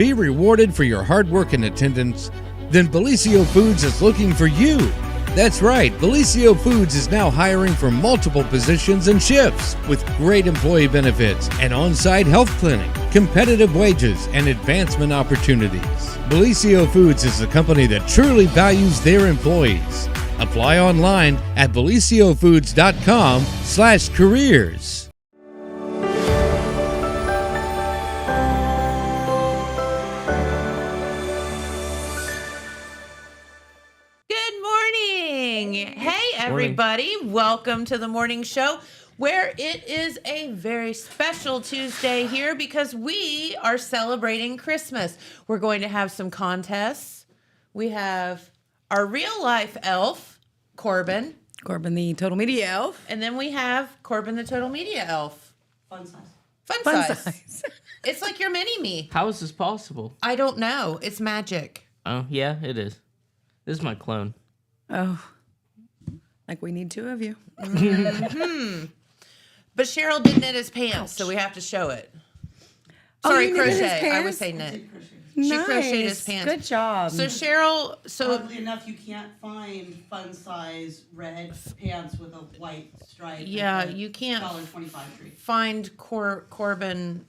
Be rewarded for your hard work and attendance? Then Bellisio Foods is looking for you. That's right, Bellisio Foods is now hiring for multiple positions and shifts with great employee benefits, an on-site health clinic, competitive wages, and advancement opportunities. Bellisio Foods is a company that truly values their employees. Apply online at BellisioFoods.com/careers. Everybody, welcome to the morning show where it is a very special Tuesday here because we are celebrating Christmas. We're going to have some contests. We have our real life elf, Corbin. Corbin the Total Media Elf. And then we have Corbin the Total Media Elf. Fun size. Fun size. It's like your mini-me. How is this possible? I don't know. It's magic. Oh, yeah, it is. This is my clone. Oh. Like we need two of you. Mm-hmm. But Cheryl did knit his pants, so we have to show it. Sorry, crochet. I would say knit. She crocheted his pants. Good job. So Cheryl, oddly enough, you can't find fun size red pants with a white stripe. Yeah, you can't $1.25 tree. Find Corbin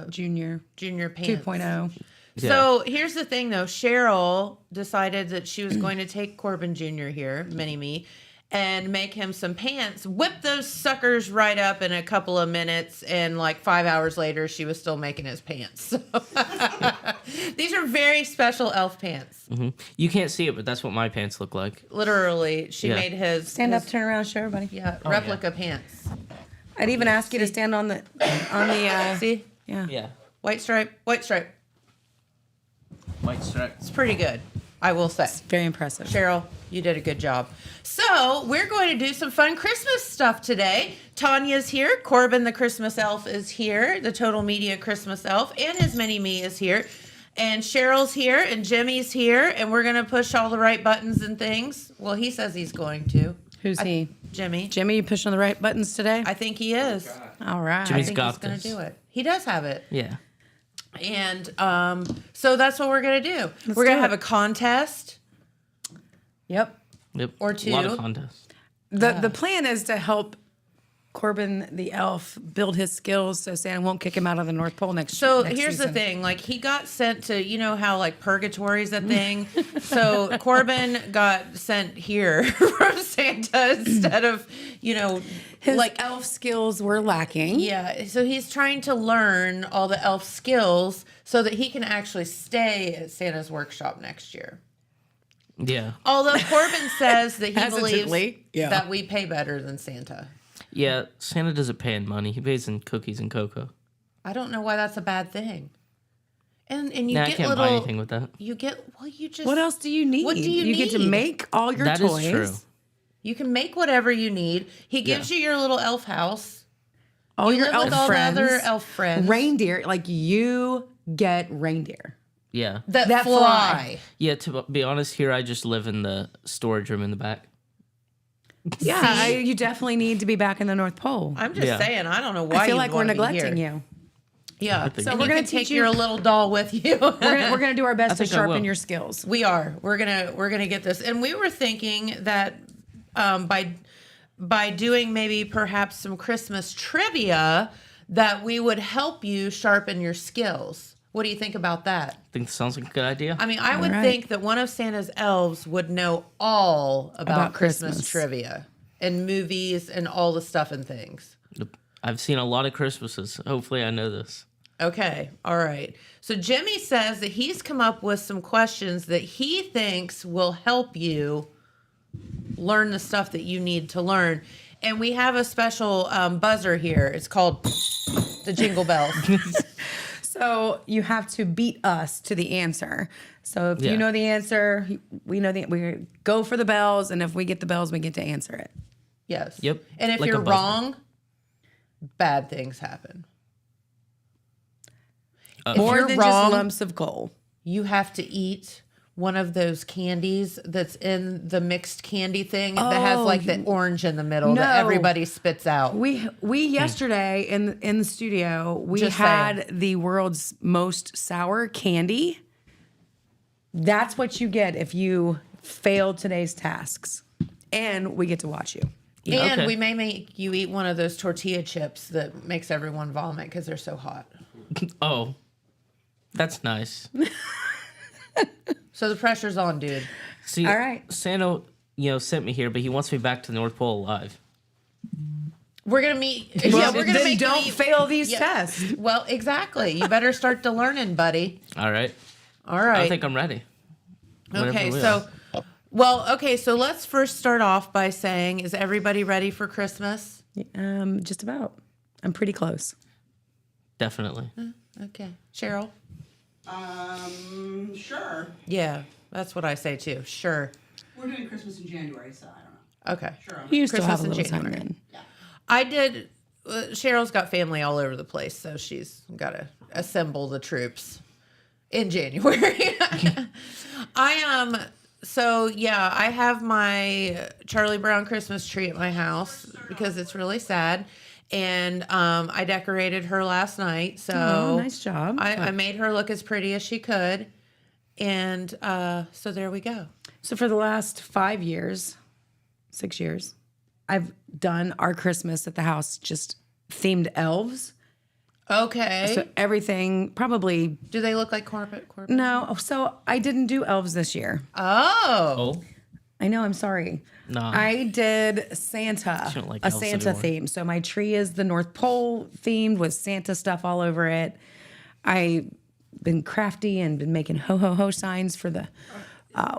Junior pants 2.0. Yeah. So here's the thing, though. Cheryl decided that she was going to take Corbin Jr. here, mini-me, and make him some pants, whip those suckers right up in a couple of minutes, and like 5 hours later, she was still making his pants. So these are very special elf pants. Mm-hmm. You can't see it, but that's what my pants look like. Literally, she made his... Stand up, turn around, show everybody. Yeah, replica pants. I'd even ask you to stand on the... See? Yeah. Yeah. White stripe. White stripe. It's pretty good, I will say. It's very impressive. Cheryl, you did a good job. So we're going to do some fun Christmas stuff today. Tanya's here. Corbin the Christmas Elf is here. The Total Media Christmas Elf and his mini-me is here. And Cheryl's here and Jimmy's here. And we're going to push all the right buttons and things. Well, he says he's going to. Who's he? Jimmy. Jimmy, you pushing the right buttons today? I think he is. All right. Jimmy's I think got he's going to this. do it. He does have it. Yeah. And so that's what we're going to do. We're going to have a contest. Yep. Or two. A lot of contests. The plan is to help Corbin the Elf build his skills so Santa won't kick him out of the North Pole next So next here's season. the thing, like he got sent to, you know how like purgatory's a thing? So Corbin got sent here from Santa instead of, you know, His like, elf skills were lacking. yeah. So he's trying to learn all the elf skills so that he can actually stay at Santa's workshop next year. Yeah. Although Corbin says that he Hesitantly, believes yeah. that we pay better than Santa. Yeah, Santa doesn't pay in money. He pays in cookies and cocoa. I don't know why that's a bad thing. And you Nah, get I can't little, buy anything with that. You get, well, you just. What else do you need? What do you get to need? make all your That toys. is true. You can make whatever you need. He gives you your little elf house. All You your live elf with all friends. the other elf friends. Reindeer, like you get reindeer. Yeah. that fly. Yeah, to be honest, here I just live in the storage room in the back. Yeah, you definitely need to be back in the North Pole. I'm just Yeah. saying, I don't know why I feel you'd like we're wanna be neglecting here. you. Yeah. think So so. we're going to take your little doll with you. We're gonna do our best to think I sharpen will. your skills. We are. We're gonna get this. And we were thinking that by doing maybe perhaps some Christmas trivia, that we would help you sharpen your skills. What do you think about that? I think it sounds like a good idea. I mean, I would right. think that one of Santa's elves would know all about Christmas Christmas. trivia and movies and all the stuff and things. I've seen a lot of Christmases. Hopefully I know this. Okay, all right. So Jimmy says that he's come up with some questions that he thinks will help you learn the stuff that you need to learn. And we have a special buzzer here. It's called the Jingle Bells. So you have to beat us to the answer. So if Yeah. you know the answer, we go for the bells, and if we get the bells, we get to answer it. Yes. Yep, And if like a you're buzzer. wrong, bad things happen. If More you're than wrong, just lumps of coal. you have to eat one of those candies that's in the mixed candy thing that has like the orange in the middle that No. everybody spits out. We yesterday in the studio we Just had the world's most sour candy. That's what you get if you fail today's tasks, and we get to watch you. And Okay. we may make you eat one of those tortilla chips that makes everyone vomit because they're so hot. Oh, that's nice. So the pressure's on, dude. See, All right. Santa, sent me here, but he wants me back to the North Pole alive. We're gonna meet. Well, we're gonna then make don't you eat- fail these Yeah. tests. Well, exactly. You better start to learning, buddy. All right. All I right. think I'm ready. Whenever Okay, we so, so let's first start off by saying, is everybody ready for Christmas? Just about. I'm pretty close. Definitely. Okay, Cheryl. Sure. Yeah, that's what I say too. Sure. We're doing Christmas in January, so I don't know. Okay. Sure. You still Christmas have a in little time January. then. I did. Cheryl's got family all over the place, so she's got to assemble the troops in January. So yeah, I have my Charlie Brown Christmas tree at my house because it's really sad, and I decorated her last night. So Oh, nice job. I made her look as pretty as she could, and so there we go. So for the last 5 years, 6 years, I've done our Christmas at the house just themed elves. Okay. So everything probably Do they look like Corbin? no. So I didn't do elves this year. Oh. Oh, I know. I'm sorry. Nah. I did Santa, You don't like a elves Santa anymore. theme. So my tree is the North Pole themed with Santa stuff all over it. I've been crafty and been making ho ho ho signs for the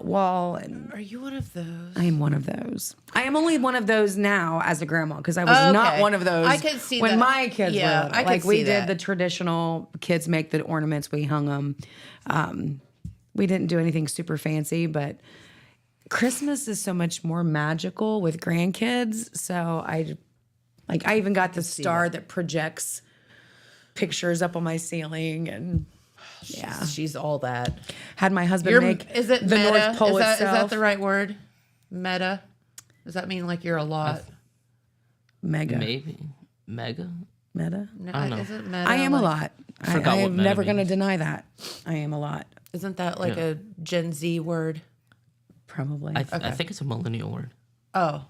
wall, and Are you one of those? I am one of those. I am only one of those now as a grandma because I was not Okay. one of those I could see when that. my kids Yeah, were little. I could Like we see did that. the traditional kids make the ornaments, we hung them. We didn't do anything super fancy, but Christmas is so much more magical with grandkids. So I even got the star that projects pictures up on my ceiling, and yeah, She's all that. had my husband make Is it the meta? North Pole is that itself. the right word? Meta? Does that mean like you're a lot? Mega maybe mega. meta. No, don't know. is it meta? I am a like- lot. Forgot I what am meta never going to means. deny that. I am a lot, Isn't that like Yeah. a Gen Z word? probably. I think it's a millennial word. Oh,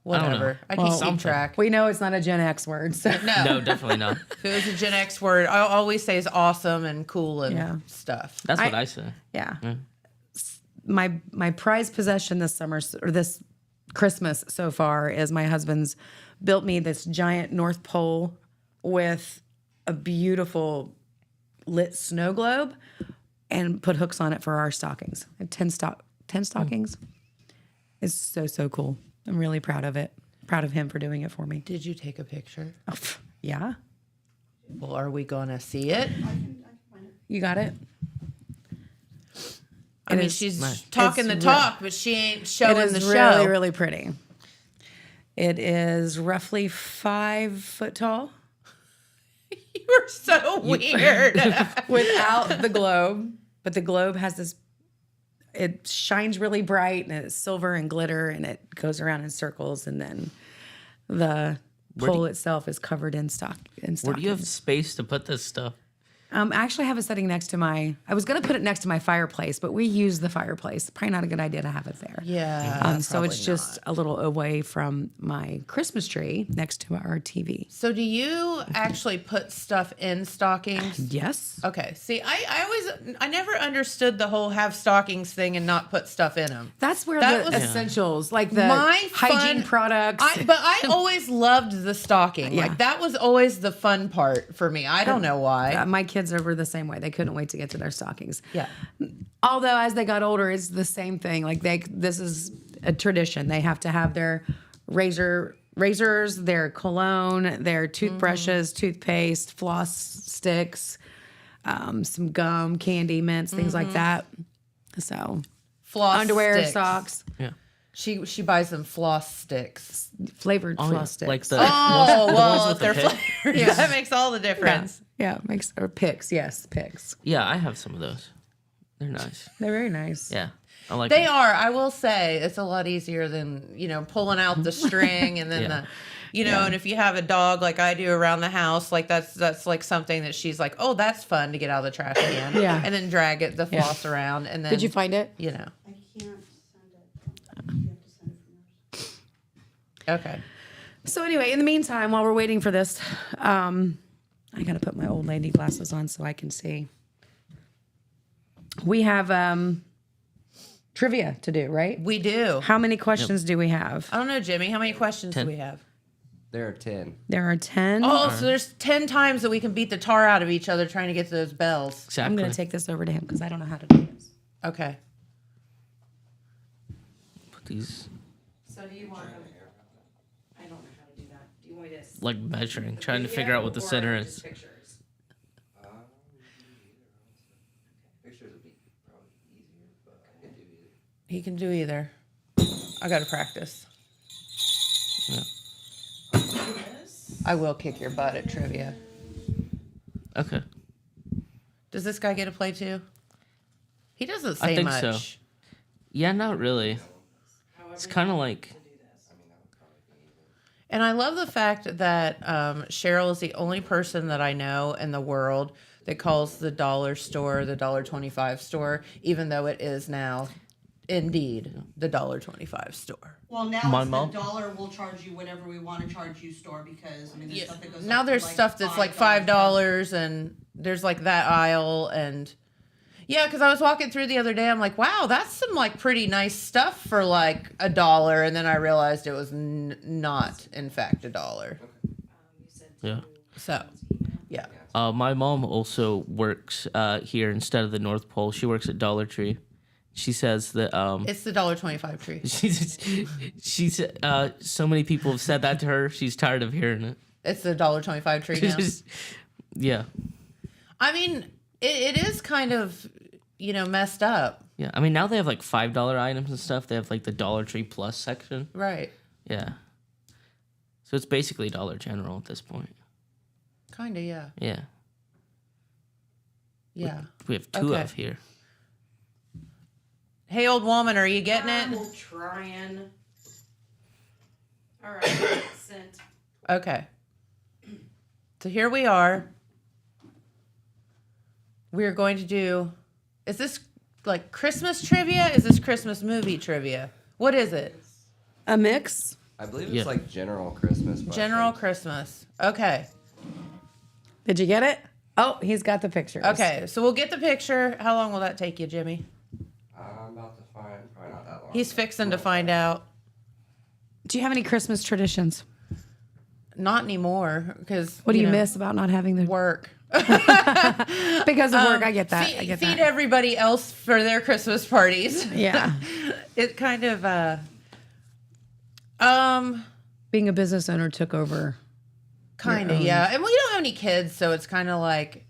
whatever. I, Well, can keep something. track. we know it's not a Gen X word, so No, definitely not. If it was a Gen X word, I always say is awesome and cool and Yeah. stuff. That's what I- I say. yeah. Mm. My prized possession this summer or this Christmas so far is my husband's built me this giant North Pole with a beautiful lit snow globe and put hooks on it for our stockings. I have 10 stockings. It's so cool. I'm really proud of it. Proud of him for doing it for me. Did you take a picture? Oh, pff, yeah. Well, are we gonna see it? You got it? I mean, is she's nice. talking the It's talk, but she ain't It showing is the really, show. really pretty. It is roughly 5 foot tall You're so weird. without the globe, but the globe has this. It shines really bright and it's silver and glitter, and it goes around in circles, and then the pole itself is covered in stockings. Where do you have space to put this stuff? I actually have it sitting next to I was going to put it next to my fireplace, but we use the fireplace. Probably not a good idea to have it there. Yeah. So it's just a little away from my Christmas tree next to our TV. So do you actually put stuff in stockings? Yes. Okay. See, I never understood the whole have stockings thing and not put stuff in them. That's where That the was- essentials, like the My hygiene fun- products. But I always loved the stocking. Yeah. Like that was always the fun part for me. I don't know why. My kids were the same way. They couldn't wait to get to their stockings. Yeah. Although as they got older, it's the same thing. Like this is a tradition. They have to have their razors, their cologne, their toothbrushes, toothpaste, floss sticks, some gum, candy, mints, things like that. So Floss underwear, sticks. socks, Yeah. She buys them floss sticks. flavored Oh, floss yeah. sticks. Like the Oh, the ones well, with if they're the pick. flavored, that makes all the difference. yeah, makes or picks. Yes, picks. Yeah, I have some of those. They're nice. They're very nice. Yeah. I like They them. are. I will say it's a lot easier than, pulling out the string and then Yeah. and if you have a dog like I do around the house, like that's like something that she's like, oh, that's fun to get out of the trash can. Yeah. And then drag the floss around. And then, Did you find it? I can't send it. You have to send it from yours. Okay. So anyway, in the meantime, while we're waiting for this, I got to put my old lady glasses on so I can see. We have trivia to do, right? We do. How many questions do we have? I don't know, Jimmy. How many questions 10. do we have? There are 10. There are 10. Oh, so there's 10 times that we can beat the tar out of each other trying to get to those bells. Exactly. I'm going to take this over to him because I don't know how to do this. Okay. Put these So do you want them? I don't know how to do that. Do you want me to like measuring, trying to figure out what the center is. Pictures. Pictures would be probably easier, but I can do either. He can do either. I got to practice. Yeah. I will kick your butt at trivia. Okay. Does this guy get to play too? He doesn't I say think much. so. Yeah, not really. It's kind of like And I love the fact that Cheryl is the only person that I know in the world that calls the dollar store the $1.25 store, even though it is now indeed the $1.25 store. Well, now My it's mom- the dollar will charge you whatever we want to charge you store because there's stuff that goes Now up to, there's like, stuff that's like $5 and there's like that aisle and yeah, because I was walking through the other day, I'm like, wow, that's some like pretty nice stuff for like $1, and then I realized it was not in fact $1. yeah. So yeah. My mom also works here instead of the North Pole. She works at Dollar Tree. She says that It's the $1.25 tree. she's so many people have said that to her. She's tired of hearing it. It's the $1.25 tree now. Yeah, I mean, it is kind of, messed up. yeah. I mean, now they have like $5 items and stuff. They have like the Dollar Tree Plus section. Right. Yeah. So it's basically Dollar General at this point. Kind of, yeah. Yeah. Yeah. We have two Okay. of here. Hey, old woman, are you getting it? We'll try and. All right, sent. Okay. So here we are. We're going to do. Is this like Christmas trivia? Is this Christmas movie trivia? What is it? A mix. I believe Yeah. it's like general Christmas. but I General think- Christmas. Okay. Did you get it? Oh, he's got the pictures. Okay. So we'll get the picture. How long will that take you, Jimmy? I'm about to find. Probably not that long. He's fixing to find out. Do you have any Christmas traditions? Not anymore, because What do you miss about not having the work? because of work? I get that. I get feed that. everybody else for their Christmas parties. Yeah. It kind of Being a business owner took over. kind of, yeah. And we don't have any kids, so it's kind of like.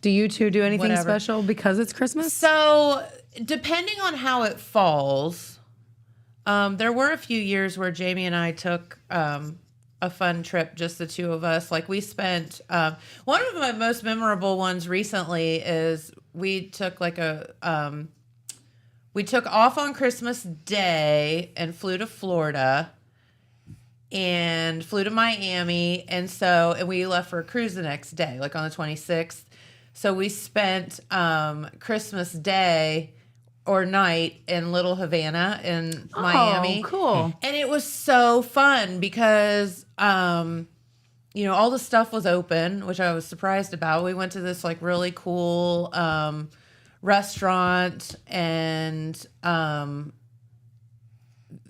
Do you two do anything Whatever. special because it's Christmas? So, depending on how it falls, there were a few years where Jamie and I took a fun trip, just the two of us. Like we spent one of my most memorable ones recently is we took we took off on Christmas Day and flew to Florida and flew to Miami, and we left for a cruise the next day, like on the 26th. So we spent Christmas Day or night in Little Havana in Miami. Oh, cool. And it was so fun because, all the stuff was open, which I was surprised about. We went to this like really cool restaurant and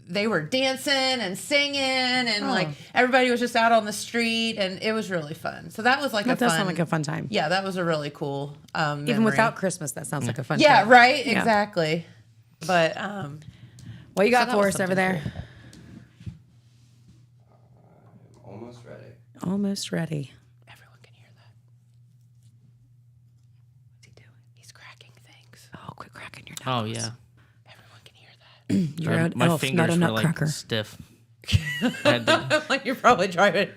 they were dancing and singing and like everybody was just out on the street and it was really fun. So that was like That a does fun. sound like a fun time. Yeah, that was a really cool Even memory. without Christmas, that sounds like a fun Yeah, time. right? Yeah. Exactly. But What you got that for was us over something there? I'm almost ready. Almost ready. everyone can hear that. What's he doing? He's cracking things. Oh, quit cracking your Oh knuckles. yeah. Everyone can hear that. You're an My elf, fingers not a were nutcracker. like stiff. I had to- Like you're probably driving.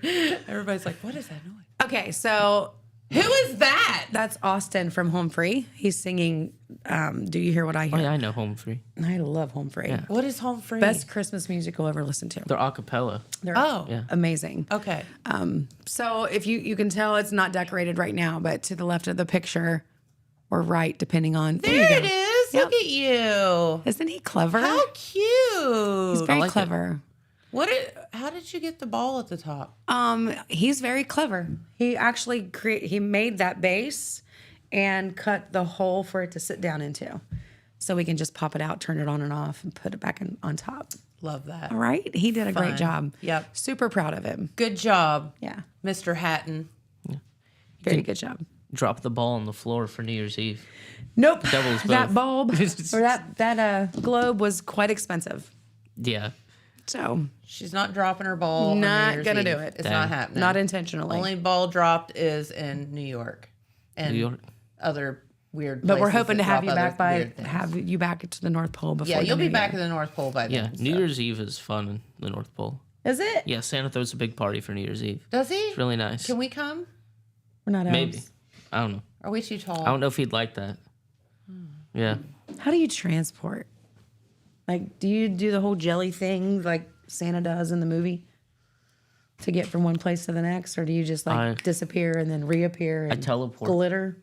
Everybody's like, "What is that noise?" Okay, so Who is that? That's Austin from Home Free. He's singing Do You Hear What I Oh Hear? yeah, I know Home Free. I love Home Free. Yeah. What is Home Free? Best Christmas music you'll ever listen to. They're a cappella. They're Oh. Yeah. amazing. Okay. So if you can tell it's not decorated right now, but to the left of the picture or right, depending on. There you it go. is. Yep. Look at you. Isn't he clever? How cute. He's very like it. clever. How did you get the ball at the top? He's very clever. He actually he made that base and cut the hole for it to sit down into. So we can just pop it out, turn it on and off, and put it back on top. Love that. All right? He did a Fun. great job. Yep. Super proud of him. Good job, Yeah. Mr. Hatton. Very good job. Drop the ball on the floor for New Year's Eve. Nope. Doubles That both. bulb or that globe was quite expensive. Yeah. So She's not dropping her ball. on New not Year's gonna Eve. do it. It's Dang. not happening. not intentionally. Only ball dropped is in New York and New York. other weird. But we're places hoping that to have drop you other back by weird things. have you back to the North Pole before. Yeah, you'll the be New back Year. in the North Pole by Yeah. then. New so. Year's Eve is fun in the North Pole. Is it? Yeah, Santa throws a big party for New Year's Eve. Does he? It's really nice. Can we come? We're not Maybe. elves. I don't know. Are we too tall? I don't know if he'd like that. Yeah. How do you transport? Like, do you do the whole jelly thing like Santa does in the movie to get from one place to the next, or do you just like I- disappear and then reappear? And teleport. Glitter.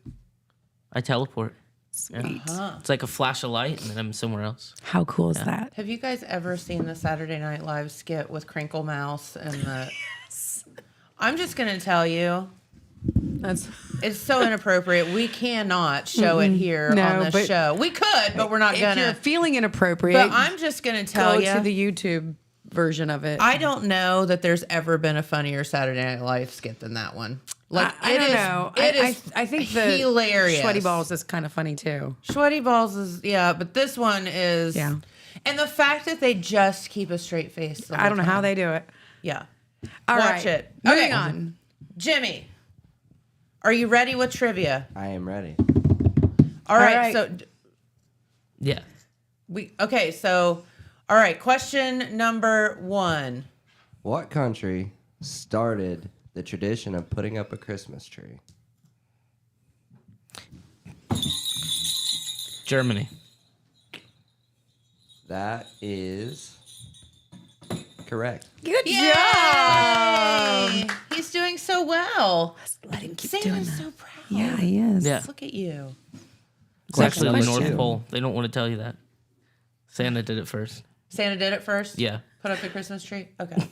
I teleport. Sweet. It's like a flash of light and then I'm somewhere else. How cool is that? Have you guys ever seen the Saturday Night Live skit with Crinkle Mouse and the? I'm just gonna tell you, That's it's so inappropriate. We cannot show it here No, on this but- show. We could, but we're not if you're gonna. feeling inappropriate. But I'm just gonna tell go you. to the YouTube version of it. I don't know that there's ever been a funnier Saturday Night Live skit than that one. Like I it don't is- know. It is I think the hilarious. Sweaty Balls is kind of funny too. Sweaty Balls is but this one is Yeah. And the fact that they just keep a straight face. the I whole don't know how time. they do it. Yeah. All Watch right. it. Moving Okay. on. Jimmy, are you ready with trivia? I am ready. All right. right. So Yeah. all right. Question number 1. What country started the tradition of putting up a Christmas tree? Germany. That is correct. Good Yay! He's doing so well. Let him keep doing Santa's that. so proud. Yeah, he is. Yeah. Look at you. It's actually on the question. North Pole. They don't want to tell you that. Santa did it first. Santa did it first? Yeah. Put up the Christmas tree? Okay.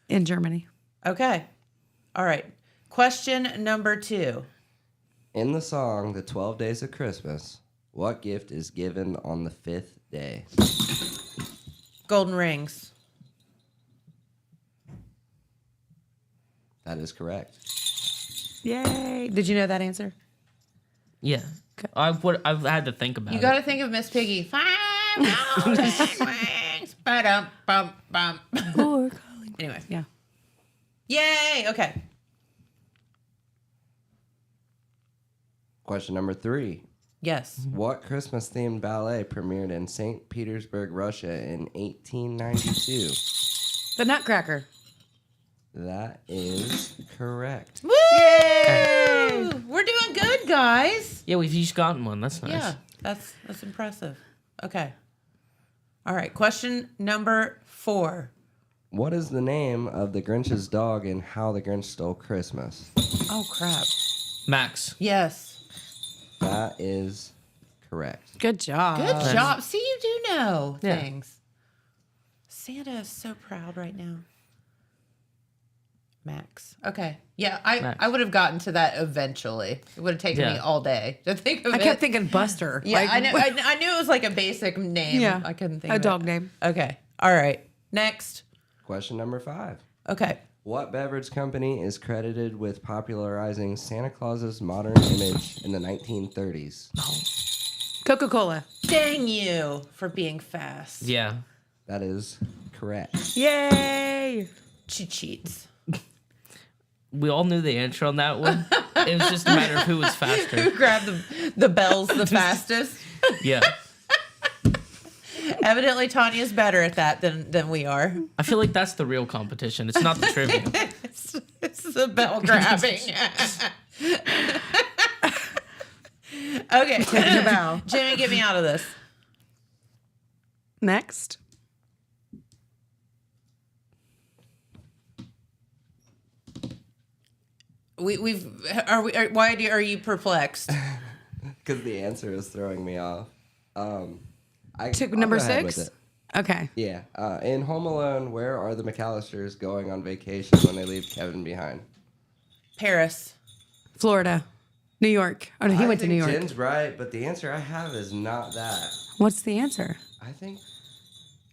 In Germany. Okay. All right. Question number 2. In the song The 12 Days of Christmas, what gift is given on the 5th day? Golden rings. That is correct. Yay. Did you know that answer? Yeah. I've had to think about You it. got to think of Miss Piggy. 5 golden rings. Ba-dum, bum, bum. Or calling. Anyway. Yeah. Yay. Okay. Question number 3. Yes. What Christmas-themed ballet premiered in St. Petersburg, Russia in 1892? The Nutcracker. That is correct. Woo! We're doing good, guys. Yeah, we've each gotten one. That's nice. Yeah, that's impressive. Okay. All right. Question number 4. What is the name of the Grinch's dog in How the Grinch Stole Christmas? Oh crap. Max. Yes. That is correct. Good job. Good job. See, you do know Yeah. things. Santa is so proud right now. Max. Okay. Yeah, Max. I would have gotten to that eventually. It would have taken me Yeah. all day to think of I it. kept thinking Buster. Yeah, Like, I knew. I knew it was like a basic name. Yeah. I couldn't think A of dog it. name. Okay. All right. Next. Question number 5. Okay. What beverage company is credited with popularizing Santa Claus's modern image in the 1930s? Coca-Cola. Dang you for being fast. Yeah. That is correct. Yay. Cheats. We all knew the answer on that one. It was just a matter of who was faster. Grab the bells the fastest. Yeah. Evidently, Tanya's better at that than we are. I feel like that's the real competition. It's not the trivia. It's the bell grabbing. Okay. Taking a bow. Jimmy, get me out of this. Next. Are you perplexed? Because the answer is throwing me off. I'll Number go ahead with 6? it. Okay. Yeah. In Home Alone, where are the McAllisters going on vacation when they leave Kevin behind? Paris. Florida. New York. Oh, no, he went to New York. Jen's right, but the answer I have is not that. What's the answer? I think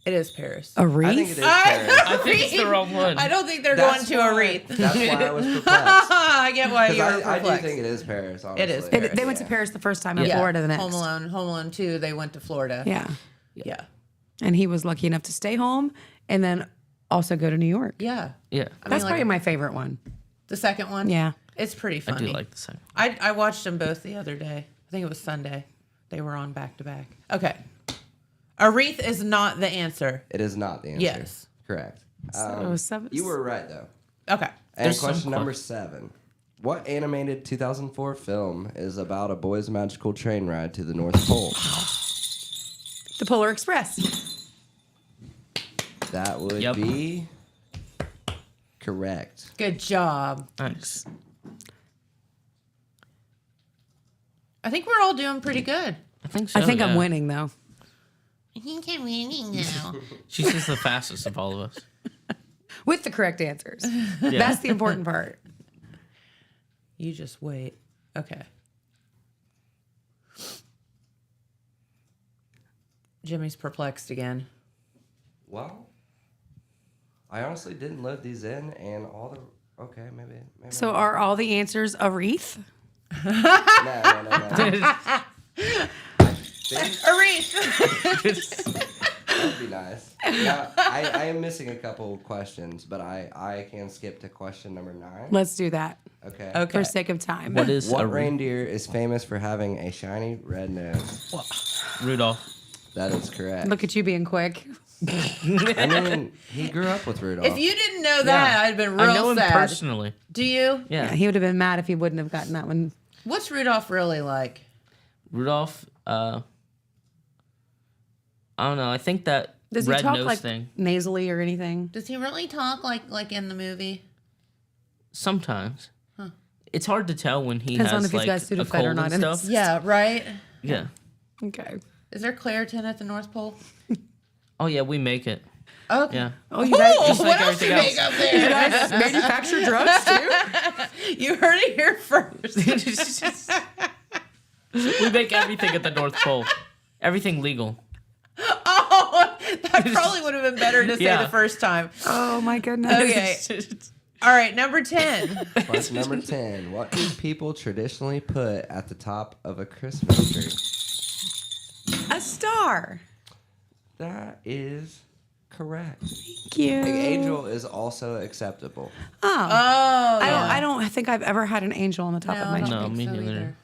It is Paris. A I think wreath? it is Paris. I think it's the wrong one. I don't think they're That's going to a why- wreath. That's why I was perplexed. I get why 'Cause you're I do perplexed. think it is Paris, honestly. It is They went to Paris the first time and Yeah. Florida the next. Home Alone 2, they went to Florida. Yeah. Yeah. And he was lucky enough to stay home and then also go to New York. Yeah. Yeah, That's probably my favorite one. The second one? Yeah. It's pretty I funny. do like the second. I watched them both the other day. I think it was Sunday. They were on back to back. Okay. A wreath is not the answer. It is not the answer. Yes. Correct. So You were right, though. Okay. And There's some question number 7. What animated 2004 film is about a boy's magical train ride to the North Pole? The Polar Express. That would Yep. be correct. Good job. Thanks. I think we're all doing pretty good. I think so. I think I'm yeah. winning, though. I think I'm winning now. She's just the fastest of all of us. With the correct answers. Yeah. That's the important part. You just wait. Okay. Jimmy's perplexed again. Well, I honestly didn't load these in, and all the... Okay, maybe... So are all the answers a wreath? No. A wreath. That would be nice. Now, I am missing a couple questions, but I can skip to question number 9. Let's do that Okay. Okay. for sake of time. What is What a reindeer is famous for having a shiny red nose? Rudolph? That is correct. Look at you being quick. I mean, he grew up with Rudolph. If you didn't know that, I'd been real I know him sad. personally. Do you? Yeah. Yeah, he would have been mad if he wouldn't have gotten that one. What's Rudolph really like? Rudolph, I don't know. I think that Does he red talk nose like thing. nasally or anything? Does he really talk like in the movie? Sometimes. It's hard to tell when he Depends on has if he's like got a Sudafed cold or not and in stuff. Yeah, right? Yeah. Okay. Is there Claritin at the North Pole? Oh yeah, we make it. Okay. Yeah. Oh, you guys, Just what like else you everything make else. up there? you guys manufacture drugs too? You heard it here first. We make everything at the North Pole. Everything legal. Oh, that probably would have been better to say Yeah. the first time. Oh my goodness. Okay. All right, number 10. Question number 10. What do people traditionally put at the top of a Christmas tree? A star. That is correct. Thank you. An angel is also acceptable. Oh. Oh, I don't think I've ever had an angel on the top of my I tree. don't No, think me so neither. either.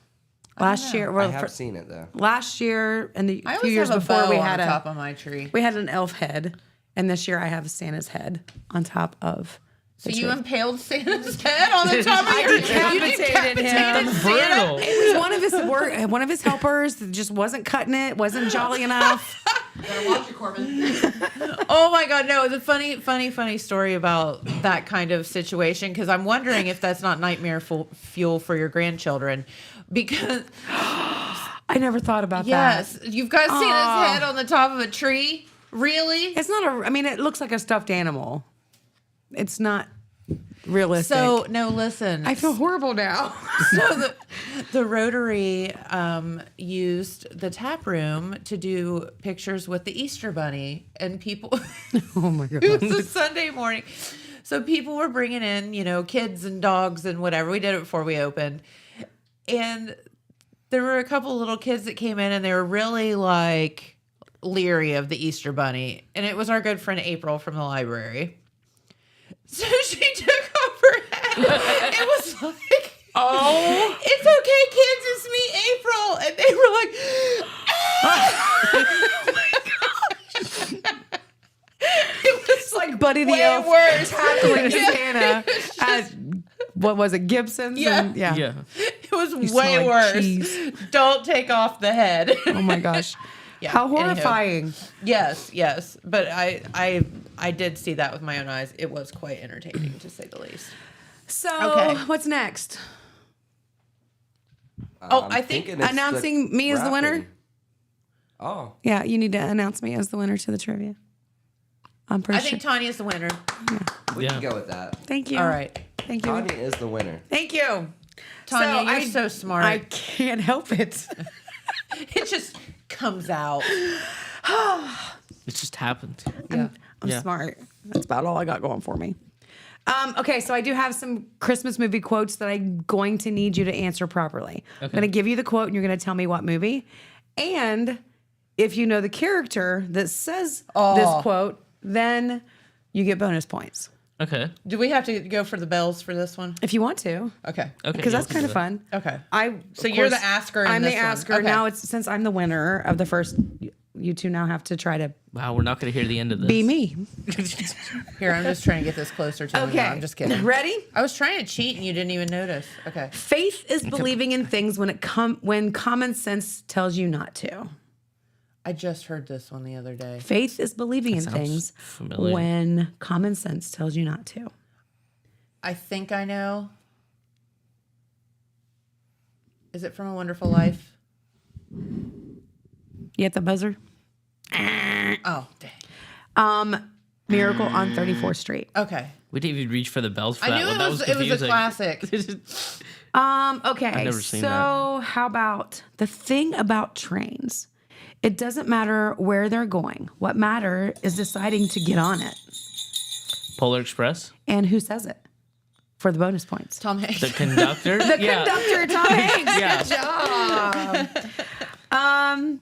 Last year, I well, have seen it though. last year and the I 2 always years have a before bow we on had the top of my tree. an elf head, and this year I have Santa's head on top of. So the you tree. impaled Santa's head on the top of your tree? You decapitated him. decapitated Santa? Brutal. It was one of his helpers that just wasn't cutting it, wasn't jolly enough. Better watch it, Corbin. Oh my God, no, it's a funny story about that kind of situation because I'm wondering if that's not nightmare fuel for your grandchildren. Because, I never thought about yes, that. you've got Santa's Aw. head on the top of a tree? Really? It's not I mean, it looks like a stuffed animal. It's not realistic. So, no, listen. I feel horrible now. So the Rotary used the tap room to do pictures with the Easter Bunny, and people. Oh my God. It was a Sunday morning, so people were bringing in, kids and dogs and whatever. We did it before we opened, and there were a couple little kids that came in, and they were really like leery of the Easter Bunny, and it was our good friend April from the library. So she took off her hat. It was like, Oh. it's okay, kids, it's me, April. And they were like, it was It's like Buddy the way Elf worse. tackling Santa at what was it, Gibson's? Yeah. And, yeah. Yeah. It was smell way like worse. cheese. Don't take off the head. Oh my gosh. Yeah, How anywho. horrifying. Yes. But I did see that with my own eyes. It was quite entertaining, to say the least. So, Okay. what's next? Oh, I'm I think thinking it's announcing me as the winner? wrapping. Oh, Yeah, you need to announce me as the winner to the trivia. I'm pretty I think Tanya's the winner. we Yeah. can go with that. Thank you. All right. Thank you. Tanya is the winner. Thank you. Tanya, you're so smart. I can't help it. It just comes out. It just happened. Yeah. I'm Yeah. smart. That's about all I got going for me. Okay, so I do have some Christmas movie quotes that I'm going to need you to answer properly. I'm going to give you the quote and you're going to tell me what movie. And if you know the character that says this quote, then you get bonus points. Okay. Do we have to go for the bells for this one? If you want to. Okay. Okay. Because yeah, that's we kind can of do that. fun. Okay. So you're the asker in I'm this the one. asker. Okay. Now it's since I'm the winner of the first, you two now have to try to Wow, we're not going to hear the end of this. be me. Here, I'm just trying to get this closer to me. Okay. No, I'm just kidding. Ready? I was trying to cheat and you didn't even notice. Okay. Faith is believing in things when common sense tells you not to. I just heard this one the other day. Faith is believing in sounds things familiar. when common sense tells you not to. I think I know. Is it From a Wonderful Life? You at the buzzer? Oh, dang. Miracle on 34th Street. Okay. We didn't even reach for the bells for I that knew one. it That was, was it was a confusing. classic. Okay. I've never seen so how about the thing about trains? It doesn't matter where they're going. What matters is deciding to get on it. Polar Express. And who says it for the bonus points? Tom Hanks. The conductor. The conductor, Tom Hanks. Yeah. Good job.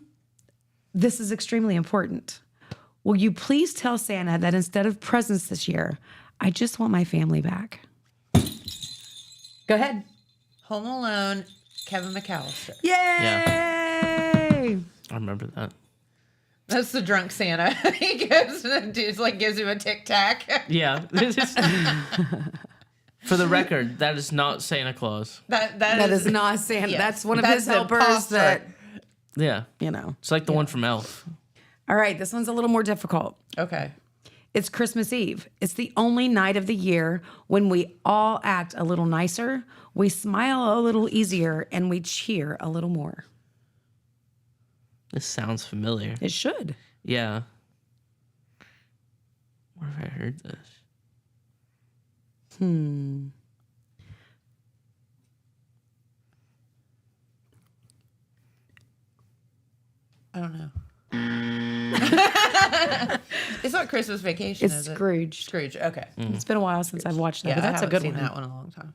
This is extremely important. Will you please tell Santa that instead of presents this year, I just want my family back? Go ahead. Home Alone, Kevin McAllister. Yay! I remember that. That's the drunk Santa. He goes and the dude's like gives him a tic tac. Yeah. For the record, that is not Santa Claus. That is not Santa. yes, That's one of that's his helpers imposter. that, Yeah. you know. It's like the one from Elf. All right, this one's a little more difficult. Okay. It's Christmas Eve. It's the only night of the year when we all act a little nicer, we smile a little easier, and we cheer a little more. This sounds familiar. It should. Yeah. Where have I heard this? I don't know. It's not Christmas Vacation, It's is it? Scrooge. Scrooge. Okay. It's been a while since I've watched that, Yeah, but that's I a haven't good seen one. that one in a long time.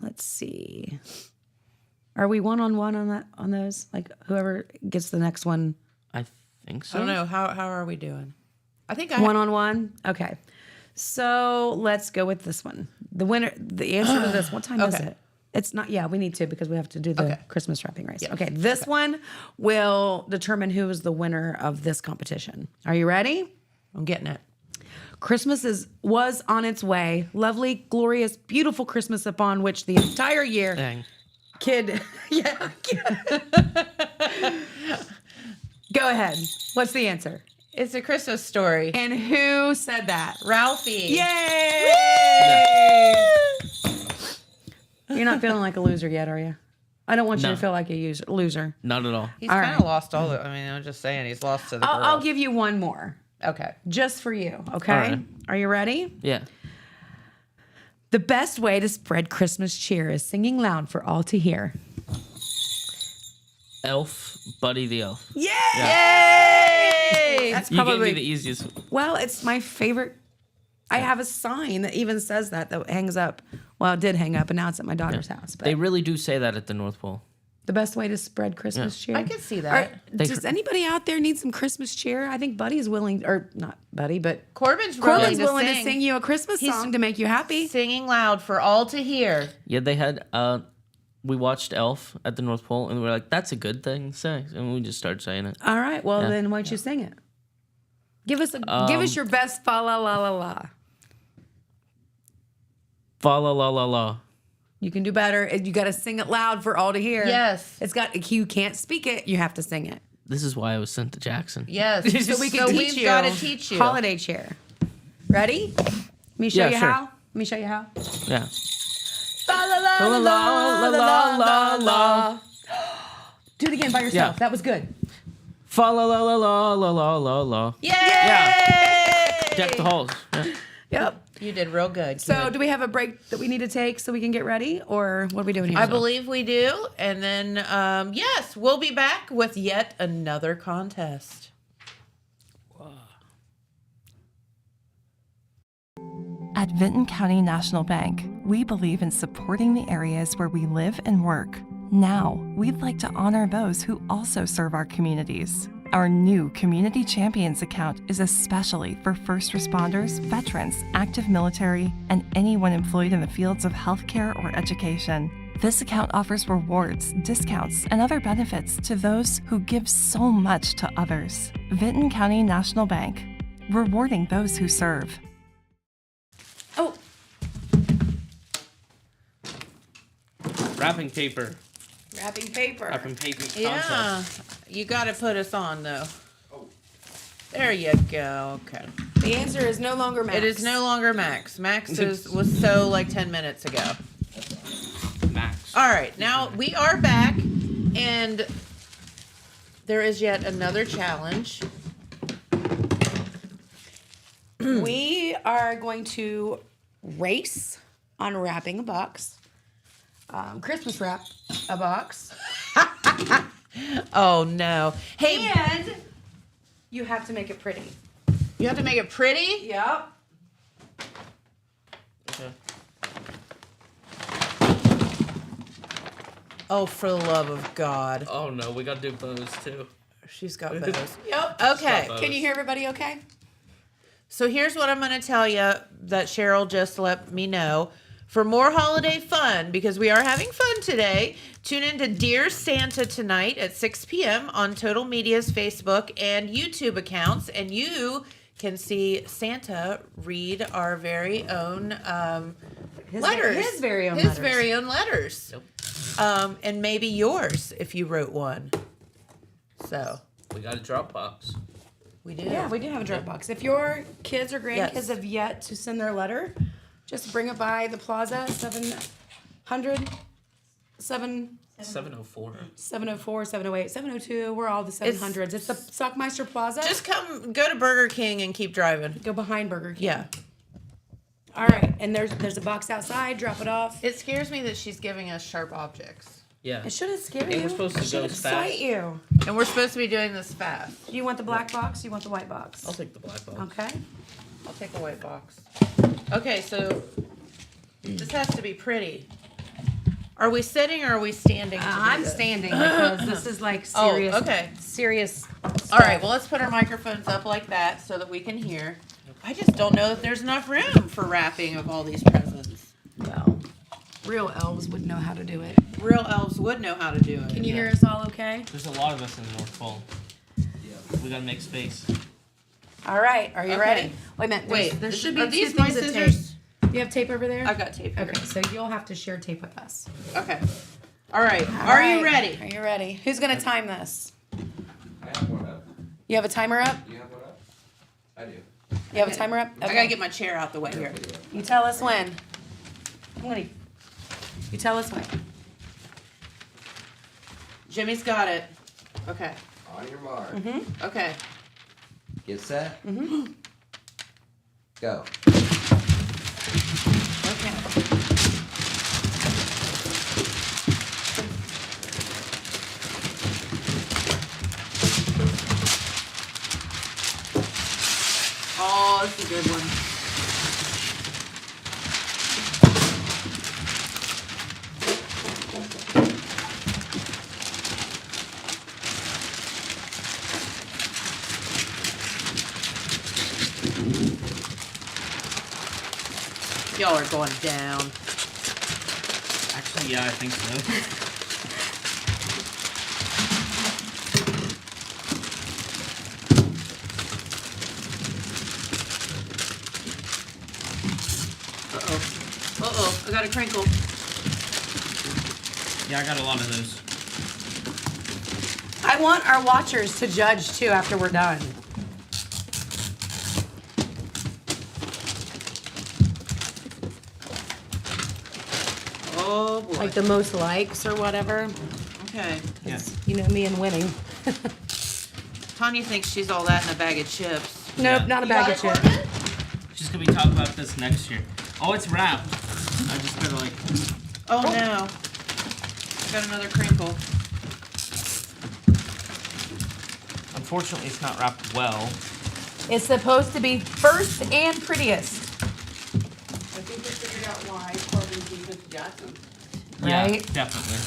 Let's see. Are we one-on-one on those? Like whoever gets the next one, I think so. I don't know. How are we doing? I think I one-on-one? Okay. So let's go with this one. The winner, the answer to this, what time is Okay. it? It's not, yeah, we need to because we have to do the Okay. Christmas wrapping race. Okay, this one will determine who is the winner of this competition. Are you ready? I'm getting it. Christmas was on its way. Lovely, glorious, beautiful Christmas upon which the entire year Dang. Yeah. Go ahead. What's the answer? It's a Christmas Story. And who said that? Ralphie. Yay! You're not feeling like a loser yet, are you? I don't want you No. to feel like a loser. Not at all. He's All kind of right. lost all the. I mean, I'm just saying he's lost to the girl. I'll give you one more, Okay. just for you. Okay? All right. Are you ready? Yeah. The best way to spread Christmas cheer is singing loud for all to hear. Elf, Buddy the Elf. Yay! That's You gave me probably the easiest. well. It's my favorite. I have a sign that even says that hangs up. Well, it did hang up, and now it's at my daughter's house. But They really do say that at the North Pole. the best way to spread Christmas cheer. I can see All that. right, does anybody out there need some Christmas cheer? I think Buddy's willing, or not Buddy, but Corbin's Corbin's willing willing to sing you a Christmas song to make you happy. Singing loud for all to hear. Yeah, they had. We watched Elf at the North Pole, and we were like, "That's a good thing to say," and we just started saying it. All right, well then why don't you sing it? Give us your best fa la la la la. Fa la la la la. You can do better. You got to sing it loud for all to hear. Yes. It's got. You can't speak it. You have to sing it. This is why I was sent to Jackson. Yes. So we can teach we've you. got to teach you. Holiday cheer. Ready? Let me show Yeah, you sure. how. Let me show you how. Yeah. La la la la la la la la. Do it again by yourself. Yeah. That was good. Fa la la la la la la la la. Yay! Deck the halls. Yeah. Yep. You did real good. So, Good. do we have a break that we need to take so we can get ready, or what are we doing here? I believe we do. And then, yes, we'll be back with yet another contest. At Vinton County National Bank, we believe in supporting the areas where we live and work. Now, we'd like to honor those who also serve our communities. Our new Community Champions account is especially for first responders, veterans, active military, and anyone employed in the fields of healthcare or education. This account offers rewards, discounts, and other benefits to those who give so much to others. Vinton County National Bank, rewarding those who serve. Oh, Wrapping paper. wrapping paper. Wrapping paper. Yeah. Contest. You got to put us on, though. There you go. Okay. The answer is no longer Max. It is no longer Max. Max was so like 10 minutes ago. Max. All right. Now we are back, and there is yet another challenge. We are going to race on wrapping a box. Christmas wrap a box. Oh, no. Hey, And you have to make it pretty. you have to make it pretty? Yep. Okay. Oh, for the love of God. Oh no, we gotta do bows too. She's got bows. Yep. Okay. Stop. Can you hear everybody okay? So here's what I'm going to tell you that Cheryl just let me know. For more holiday fun, because we are having fun today, tune in to Dear Santa tonight at 6 p.m. on Total Media's Facebook and YouTube accounts, and you can see Santa read our very own letters. His very own His letters. very own letters. Yep. And maybe yours if you wrote one. So, We got a Dropbox. we do. Yeah, we do have a Dropbox. If your kids or grandkids Yes. have yet to send their letter, just bring it by the plaza, 700, 704. 704, 708, 702. We're all the 700s. It's the Sockmeister Plaza. Just go to Burger King and keep driving. go behind Burger King. Yeah. All right. And there's a box outside. Drop it off. It scares me that she's giving us sharp objects. Yeah. It shouldn't scare And you. we're supposed to It go should fast. excite you. And we're supposed to be doing this fast. Do you want the black box? Do you want the white box? I'll take the black box. Okay. I'll take a white box. Okay, so this has to be pretty. Are we sitting or are we standing? to do I'm this? standing because this is like Oh, serious. okay. Serious. All right, well, let's put our microphones up like that so that we can hear. I just don't know if there's enough room for wrapping of all these presents. Well, real elves would know how to do it. Real elves would know how to do it. Can you hear us all okay? There's a lot of us in the North Pole. Yeah. We gotta make space. All right. Are you Okay. ready? Wait a minute. Wait, There should are be these two my things of scissors? tape. You have tape over there? I've got tape. Okay, so you'll have to share tape with us. Okay. All right. All Are right. you ready? Are you ready? Who's gonna time this? I have one up. You have a timer up? Do you have one up? I do. You have a timer up? I gotta get my chair out the way here. You tell us when. You tell us when. Jimmy's got it. Okay. On your mark. Okay. Get set. Go. Okay. Oh, that's a good one. Y'all are going down. Actually, yeah, I think so. Uh-oh. Uh-oh. got a crinkle. Yeah, I got a lot of those. I want our watchers to judge too after we're done. Oh boy. Like the most likes or whatever. Okay. Yeah. You know me and winning. Tanya thinks she's all that in a bag of chips. Nope, Yeah. not a You bag got of it, chips. Corbin? She's gonna be talking about this next year. Oh, it's wrapped. I just gotta like. Oh no. Got another crinkle. Unfortunately, it's not wrapped well. It's supposed to be first and prettiest. I think we figured out why Corbin's beef with Jackson. Yeah, Right? definitely.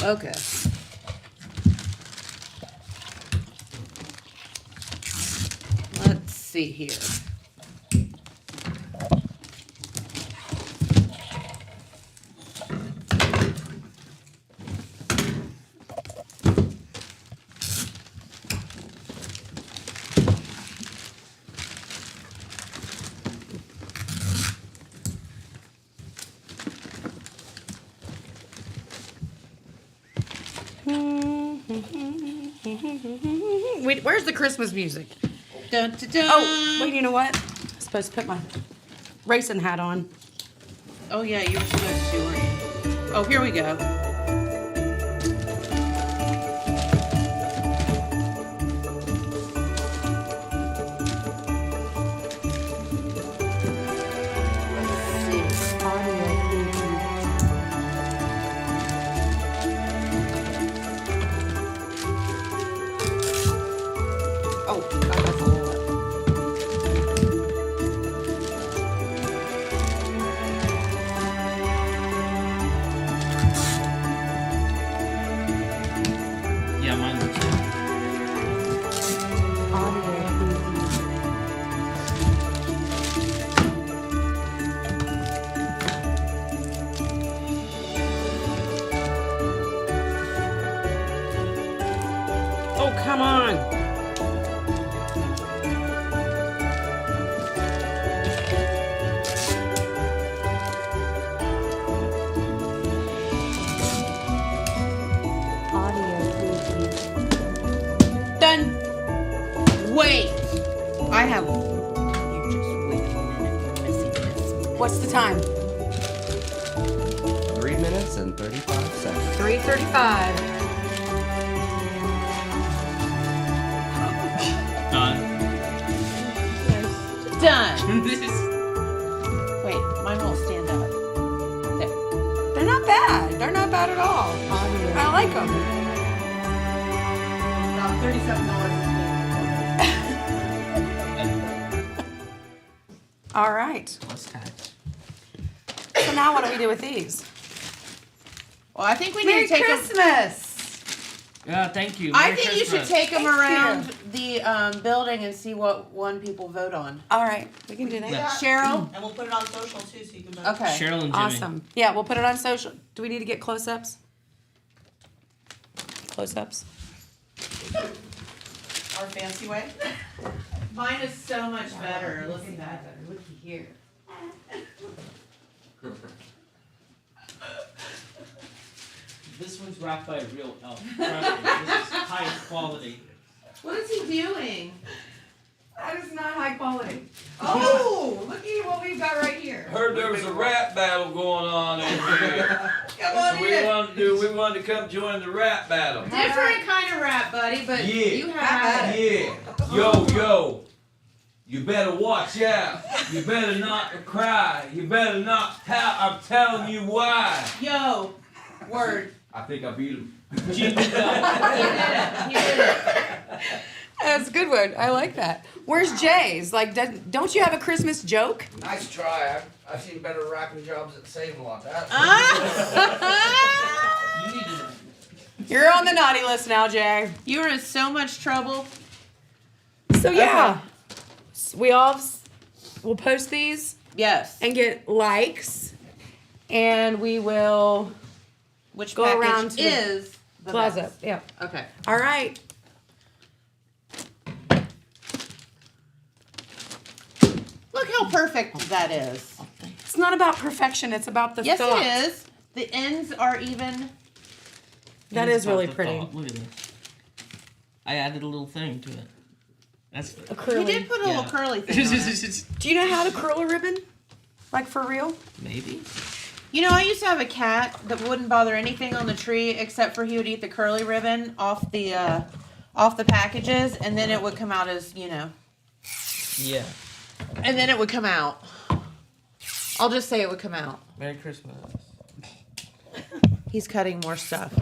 Okay. Let's see here. Wait, where's the Christmas music? Dun, dun, dun. Oh, wait, you know what? I'm supposed to put my racing hat on. Oh yeah, you were supposed to, weren't you? Oh, here we go. Oh, God, that's a lot. Yeah, mine looks good. Oh, come on. Done. Wait! I have. You just wait a minute. You're missing this. What's the time? 3 minutes and 35 seconds. 3:35. Done. Done. This is- Wait, mine won't stand up. There. They're not bad. They're not bad at all. I like them. About $37 All right. Plus tax. So now what do we do with these? Well, I think we Merry need to take them. Christmas. Yeah, thank you. I Merry think you should Christmas. take them Thank around the building and see what one people vote on. All right, we can do that. Yeah. Cheryl? And we'll put it on social too, so you can vote. Okay. Cheryl and Jimmy. Awesome. Yeah, we'll put it on social. Do we need to get close-ups? Close-ups. Our fancy way. Mine is so much better. Look at that. Looky here. This one's wrapped by a real elf. Trust me, this is high quality. What is he doing? That is not high quality. Oh, look at what we've got right here. Heard there was a rap battle going on in here. Come on So we wanted to come join the rap battle. Different kind of rap, buddy, but Yeah. you have it. Yeah. Yo. You better watch out. You better not cry. You better not pout. I'm telling you why. Yo, word. I think I beat him. You did it. You did it. That's a good one. I like that. Where's Jay's? Like, don't you have a Christmas joke? Nice try. I've seen better rapping jobs at Save-A-Lot. You need to. You're on the naughty list now, Jay. You are in so much trouble. So yeah, we'll post these Yes. and get likes, and we will Which go package around to the is the plaza. best? Yeah. Okay. All right. Look how perfect that is. It's not about perfection. It's about the Yes, thought. it is. The ends are even. That is really pretty. Look at this. I added a little thing to it. That's A curly. You did put a little curly thing on it. Do you know how to curl a ribbon? Like for real? Maybe. You know, I used to have a cat that wouldn't bother anything on the tree except for he would eat the curly ribbon off the packages, and then it would come out as, you know. Yeah. And then it would come out. I'll just say it would come out. Merry Christmas. He's cutting more stuff.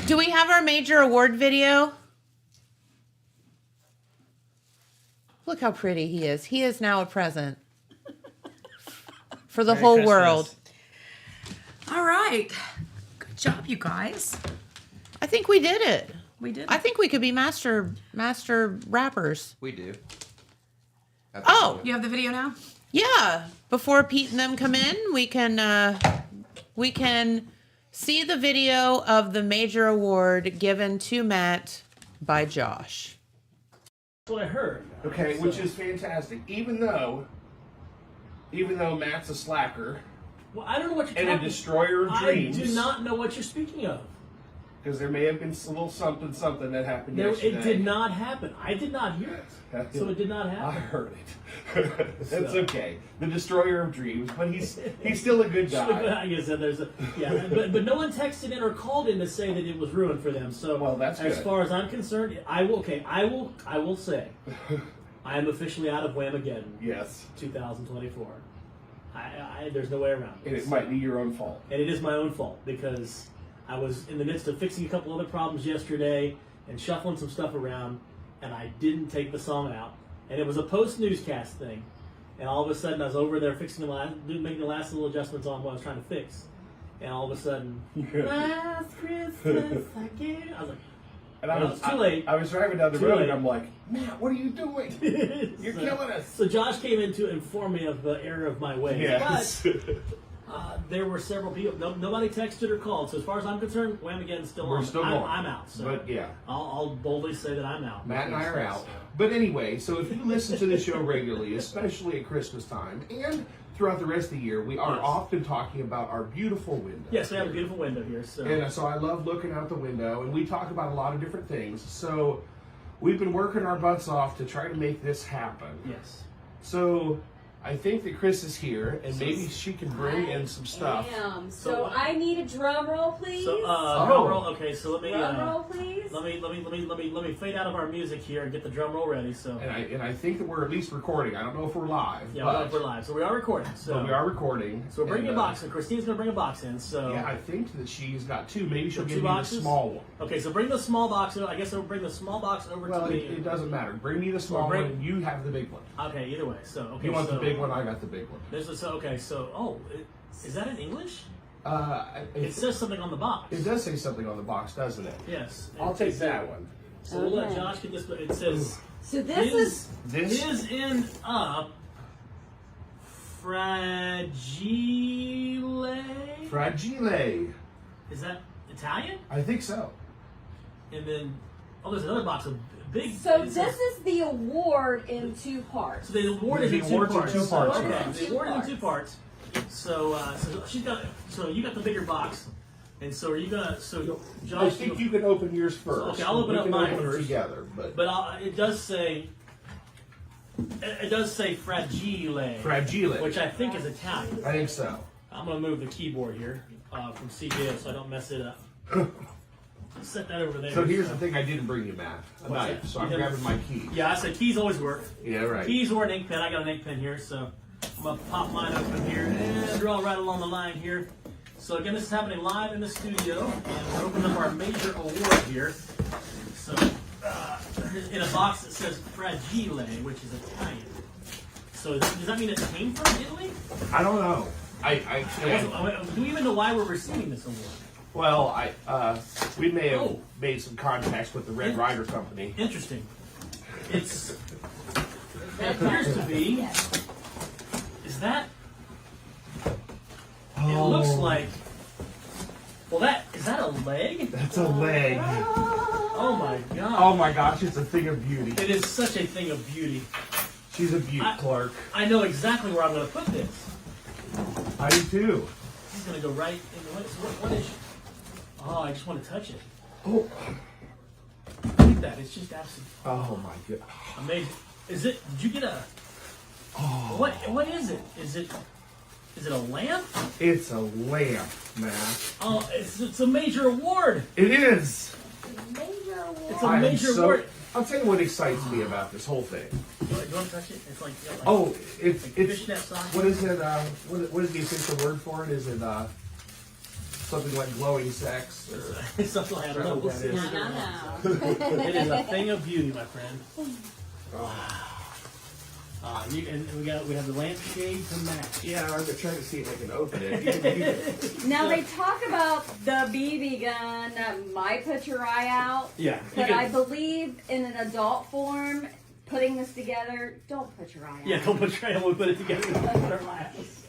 Do we have our major award video? Look how pretty he is. He is now a present for the Merry whole Christmas. world. All right. Good job, you guys. I think we did it. We did. I think we could be master rappers. We do. Oh, You have the video now? yeah. Before Pete and them come in, we can see the video of the major award given to Matt by Josh. That's what I heard. Okay, which is fantastic. Even though Matt's a slacker Well, I don't know what you're and talking a destroyer of dreams, I do not know what you're speaking of. because there may have been a little something that happened No, yesterday. it did not happen. I did not hear it. So it did not I happen. heard it. That's okay. The destroyer of dreams, but he's still a good guy. I guess there's a but no one texted in or called in to say that it was ruined for them. So Well, that's as good. far as I'm concerned, I will say I am officially out of Whamageddon Yes, 2024. There's no way around it. and it might be your own fault. And it is my own fault because I was in the midst of fixing a couple other problems yesterday and shuffling some stuff around, and I didn't take the song out. And it was a post-newscast thing. And all of a sudden, I was over there fixing making the last little adjustments on what I was trying to fix. And all of a sudden, last Christmas I gave. I was like, And I no, was it's too late. I was driving down the Too road, late. and I'm like, Matt, what are you doing? You're killing us. So Josh came in to inform me of the error of my ways. Yes. But there were several people. Nobody texted or called. So as far as I'm concerned, Whamageddon's still We're on. still going. I'm out. So But yeah. I'll boldly say that I'm out. Matt and I are out. But anyway, so if you listen to the show regularly, especially at Christmas time and throughout the rest of the year, we are Yes. often talking about our beautiful window. Yes, we have a beautiful window here. So And so I love looking out the window, and we talk about a lot of different things. So we've been working our butts off to try to make this happen. yes. So I think that Chris is here, and maybe she can bring in some stuff. So I need a drum roll, please. So Oh. drum roll. Okay, so let me Drum roll, please. let me fade out of our music here and get the drum roll ready. So And I think that we're at least recording. I don't know if we're live, yeah, but, we're live. So we are recording. So but we are recording. So we're bringing And, a box in. Christine's gonna bring a box in. So Yeah, I think that she's got two. Maybe she'll So give two me boxes? the small one. Okay, so bring the small box. I guess I'll bring the small box over Well, to me. it doesn't matter. Bring me the small bring- one, and you have the big one. Okay, either way. So okay, You want so the big one? I got the big one. Is that in English? It It says something on the box. does say something on the box, doesn't it? Yes. I'll take that one. So we'll let Okay. Josh get this. But it says So this is This is in a fragile. Fragile. Is that Italian? I think so. And then there's another box of big. so it this says- is the award in two parts. So the award is The in two award's in parts. two parts, Okay, yeah. the award is in two parts. So she's got. So you got the bigger box, and so are you gonna? So I Josh, think you can open yours first. Okay, I'll open we up can mine open first. it together, but But it does say. It does say fragile. Fragile. Which I think is Italian. I think so. I'm gonna move the keyboard here from CJ so I don't mess it up. Set that over there. So here's the thing I didn't bring you, Matt. A What's knife. that? So I'm You didn't- grabbing my key. Yeah, I said keys always work. Yeah, right. Keys or an ink pen. I got an ink pen here, so I'm gonna pop mine open here and draw right along the line here. So again, this is happening live in the studio, and we're opening up our major award here. So in a box that says Fragile, which is Italian. So does that mean it came from Italy? I don't know. Do we even know why we're receiving this award? Well, we may have Oh. made some contacts with the Red Rider Company. Interesting. It appears to be. Is that? It looks like. Well, is that a leg? That's a leg. Oh my god. Oh my gosh, it's a thing of beauty. It is such a thing of beauty. She's a beaut, Clark. I know exactly where I'm going to put this. I do too. This is going to go right in the what is? Oh, I just want to touch it. Oh. Look at that. It's just absolutely. Oh my god. Amazing. Is it? Did you get a? Oh. What is it? Is it a lamp? It's a lamp, Matt. Oh, it's a major award. It is. Major award. It's a major award. I'll tell you what excites me about this whole thing. Do you want to touch it? It's like It's fishnet sock. What is it? What is the official word for it? Is it something like glowing sex or something like that? I don't know. We'll see. No. It is a thing of beauty, my friend. We have the lampshade to match. Yeah, I'm trying to see if I can open it. Now they talk about the BB gun that might put your eye out. Yeah. But I believe in an adult form, putting this together, don't put your eye out. Yeah, don't put your eye out. We'll put it together with our lives.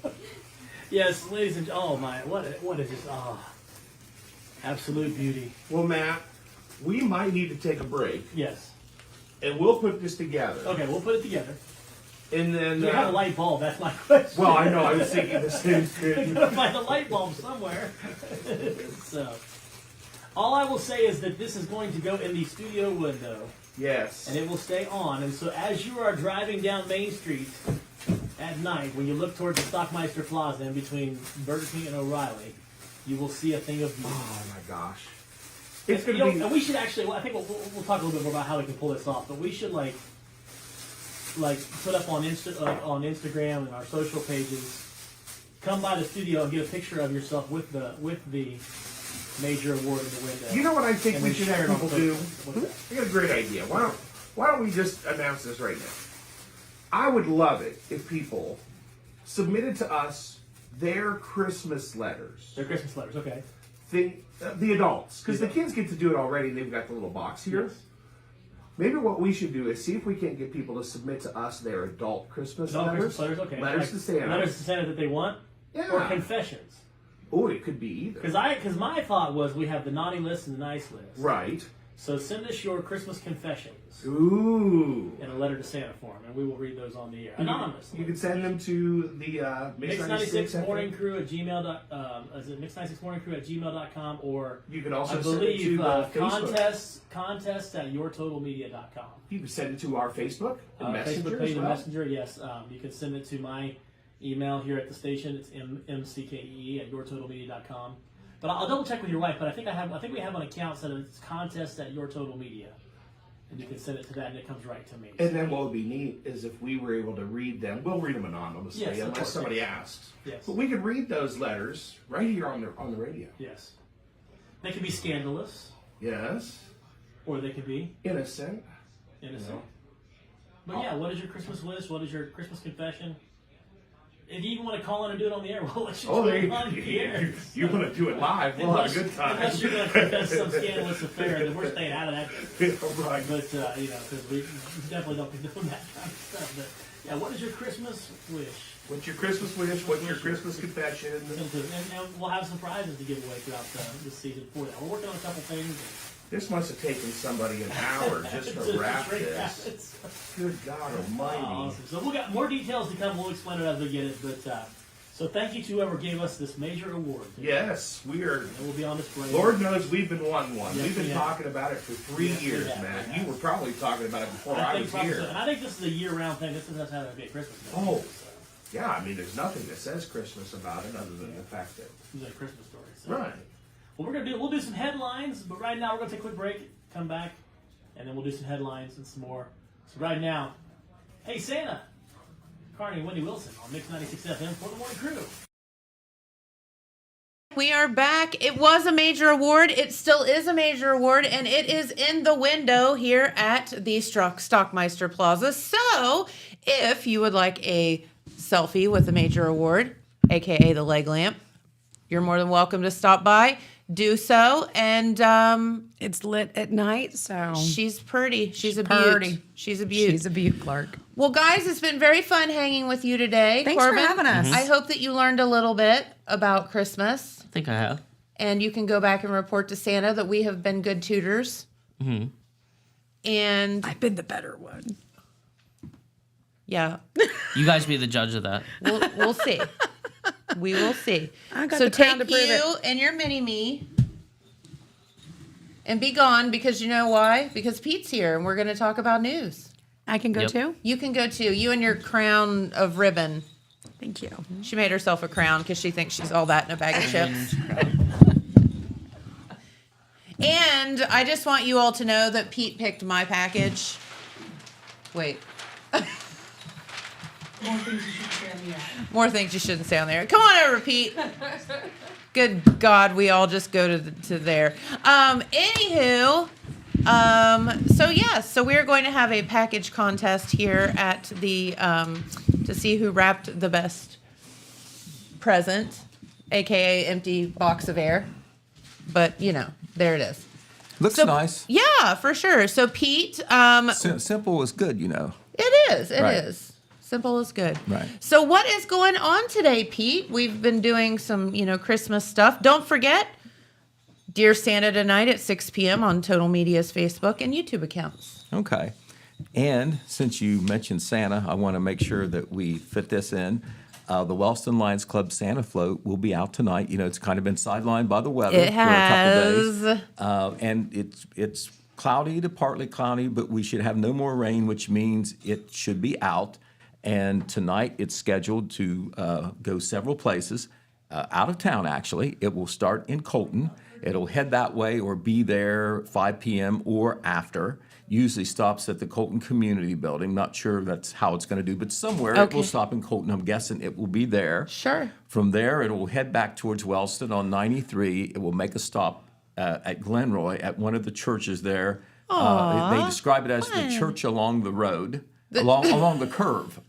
Yes, ladies and oh my, what is this? Oh, absolute beauty. Well, Matt, we might need to take a break. Yes. And we'll put this together. Okay, we'll put it together. And then We have a light bulb. That's my question. Well, I know. I was thinking the same thing. We're gonna find a light bulb somewhere. So, all I will say is that this is going to go in the studio window. Yes. And it will stay on. And so, as you are driving down Main Street at night, when you look towards the Stockmeister Plaza in between Burger King and O'Reilly, you will see a thing of beauty. Oh my gosh. It's gonna be. And we should actually. Well, I think we'll talk a little bit more about how we can pull this off. But we should like put up on Instagram and our social pages. Come by the studio and get a picture of yourself with the major award in the window. You know what I think And we then should share have it on people do? Facebook. What's that? I got a great idea. Why don't we just announce this right now? I would love it if people submitted to us their Christmas letters. Their Christmas letters, okay. The adults, because the kids get to do it already. They've got the little box here. Yes. Maybe what we should do is see if we can get people to submit to us their adult Christmas letters. Christmas letters, okay. Letters to Santa. Letters to Santa that they want? Yeah. Or confessions? Oh, it could be either. Because my thought was we have the naughty list and the nice list. Right. So send us your Christmas confessions. Ooh. In a letter to Santa form, and we will read those on the air. Anonymously. You can send them to the Mix 96 Morning Crew at gmail. Is it Mix 96 Morning Crew at gmail.com, or you can also I send it believe to contest at yourtotalmedia.com. You can send it to our Facebook and Messenger Facebook page as and well. Messenger. Yes, you can send it to my email here at the station. It's mckee at yourtotalmedia.com. But I'll double check with your wife. But I think we have an account that it's contest at yourtotalmedia. And you can send it to that, and it comes right to me. And then what would be neat is if we were able to read them. We'll read them anonymously, Yes, of unless course. somebody asks. Yes. But we could read those letters right here on the radio. Yes. They can be scandalous. Yes. Or they can be innocent. Innocent. No. But yeah, what is your Christmas wish? What is your Christmas confession? If you even want to call in and do it on the air, we'll let you do it on the air. You want to do it live? We'll have a good time. Unless you're going to confess some scandalous affair, then we're staying out of that. Right. But, because we definitely don't be doing that kind of stuff. But, yeah, what is your Christmas wish? What's your Christmas wish? What's your Christmas confession? And we'll have some prizes to give away throughout this season for that. We're working on a couple things. This must have taken somebody an hour just to wrap this. Good God Almighty! Awesome. So we got more details to come. We'll explain it as we get it. But so thank you to whoever gave us this major award. Yes, we are. It will be on display. Lord knows we've been wanting one. Yes, we've been we have. talking about it for 3 years, man. You were probably talking about it before I was probably here. so. And I think this is a year-round thing. This doesn't have to be a Christmas thing. Oh, yeah. I mean, there's nothing that says Christmas about it other than the fact that It's a Christmas story. So. right. Well, we'll do some headlines, but right now we're gonna take a quick break, come back, and then we'll do some headlines and some more. So right now, hey Santa, Carney and Wendy Wilson on Mix 96 FM for the Morning Crew. We are back. It was a major award. It still is a major award, and it is in the window here at the Stockmeister Plaza. So if you would like a selfie with a major award, aka the leg lamp, you're more than welcome to stop by. Do so, and it's lit at night, so she's pretty. She's a pretty. beaut. She's a beaut. She's a beaut, Clark. Well, guys, it's been very fun hanging with you today. Thanks Corbin. for having us. I hope that you learned a little bit about Christmas. I think I have. And you can go back and report to Santa that we have been good tutors And I've been the better one. yeah, You guys be the judge of that. we'll see. We will see. I got So the crown take to prove you and your mini-me and be gone, because you know why? Because Pete's here and we're going to talk about news. I can go Yep. too. You can go too. You and your crown of ribbon. Thank you. She made herself a crown because she thinks she's all that in a bag of chips. And I just want you all to know that Pete picked my package. Wait. More things you should say on the app. More things you shouldn't say on there. Come on over, Pete. Good God, we all just go to there. Anywho, so we're going to have a package contest here at the to see who wrapped the best present, aka empty box of air. But you know, there it is. Looks nice. Yeah, for sure. So Pete, Simple is good, you know. it is. It Right. is. Simple is good. Right. So what is going on today, Pete? We've been doing some, Christmas stuff. Don't forget, Dear Santa tonight at 6 p.m. on Total Media's Facebook and YouTube accounts. Okay. And since you mentioned Santa, I want to make sure that we fit this in. The Wellston Lions Club Santa Float will be out tonight. You know, it's kind of been sidelined by the weather It for a couple has. days. And it's cloudy to partly cloudy, but we should have no more rain, which means it should be out. And tonight it's scheduled to go several places, out of town actually. It will start in Colton. It'll head that way or be there 5 p.m. or after. Usually stops at the Colton Community Building. Not sure that's how it's going to do, but somewhere it will Okay. stop in Colton. I'm guessing it will be there. Sure. From there, it will head back towards Wellston on 93. It will make a stop at Glenroy at one of the churches there. They describe it as the church along the road. Along the curve.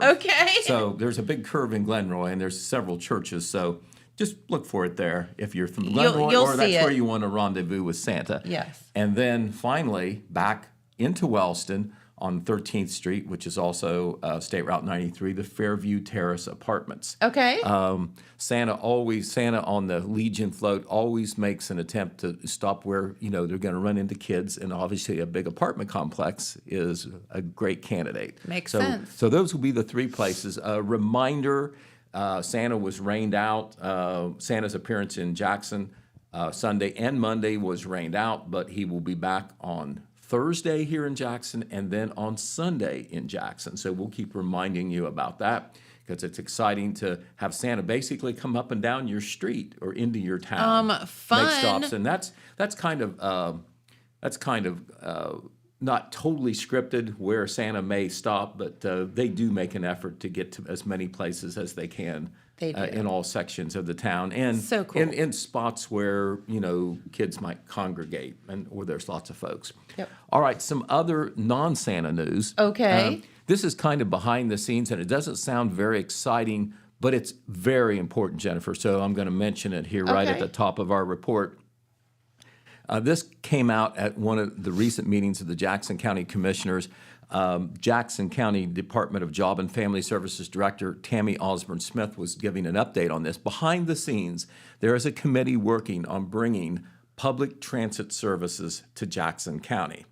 Okay. So there's a big curve in Glenroy, and there's several churches. So just look for it there if you're from Glenroy, you'll or that's see it. where you want to rendezvous with Santa. Yes. And then finally back into Wellston on 13th Street, which is also State Route 93, the Fairview Terrace Apartments. Okay. Santa on the Legion float always makes an attempt to stop where, they're going to run into kids, and obviously a big apartment complex is a great candidate. Makes sense. So those will be the three places. A reminder, Santa was rained out. Santa's appearance in Jackson Sunday and Monday was rained out, but he will be back on Thursday here in Jackson and then on Sunday in Jackson. So we'll keep reminding you about that, because it's exciting to have Santa basically come up and down your street or into your town. Fun. Make stops, and that's kind of not totally scripted where Santa may stop, but they do make an effort to get to as many places as they can. They do. In all sections of the town, and So cool. in spots where kids might congregate and where there's lots of folks. Yep. All right, some other non-Santa news. Okay. This is kind of behind the scenes, and it doesn't sound very exciting, but it's very important, Jennifer. So I'm going to mention it here right at Okay. the top of our report. This came out at one of the recent meetings of the Jackson County Commissioners. Jackson County Department of Job and Family Services Director Tammy Osborne Smith was giving an update on this. Behind the scenes, there is a committee working on bringing public transit services to Jackson County.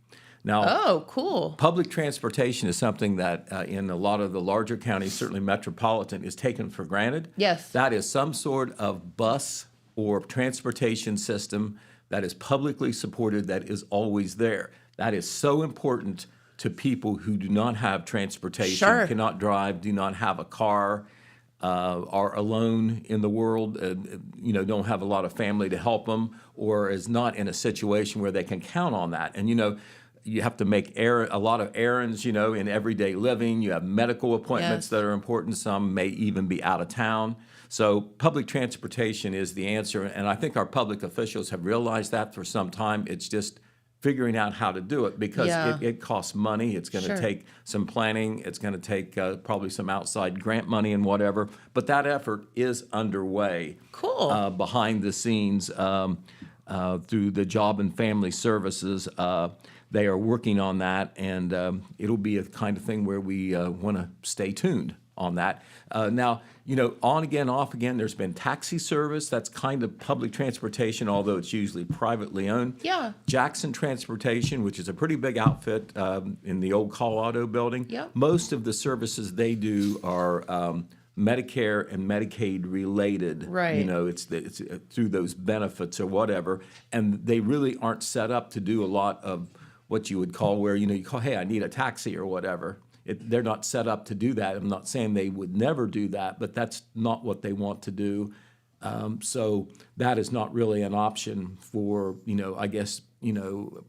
Now, Oh, cool. public transportation is something that in a lot of the larger counties, certainly metropolitan, is taken for granted. Yes. That is some sort of bus or transportation system that is publicly supported, that is always there. That is so important to people who do not have transportation, Sure. cannot drive, do not have a car, are alone in the world, don't have a lot of family to help them, or is not in a situation where they can count on that. And you have to make a lot of errands, in everyday living. You have medical appointments Yes. that are important. Some may even be out of town. So public transportation is the answer, and I think our public officials have realized that for some time. It's just figuring out how to do it, because Yeah. it costs money. It's going to Sure. take some planning. It's going to take probably some outside grant money and whatever. But that effort is underway. Cool. Behind the scenes through the Job and Family Services. They are working on that, and it'll be a kind of thing where we want to stay tuned on that. Now, on again, off again, there's been taxi service. That's kind of public transportation, although it's usually privately owned. Yeah. Jackson Transportation, which is a pretty big outfit in the old Colorado building. Yep. Most of the services they do are Medicare and Medicaid related. Right. It's through those benefits or whatever, and they really aren't set up to do a lot of what you would call where you call, hey, I need a taxi or whatever. They're not set up to do that. I'm not saying they would never do that, but that's not what they want to do. So that is not really an option for, I guess,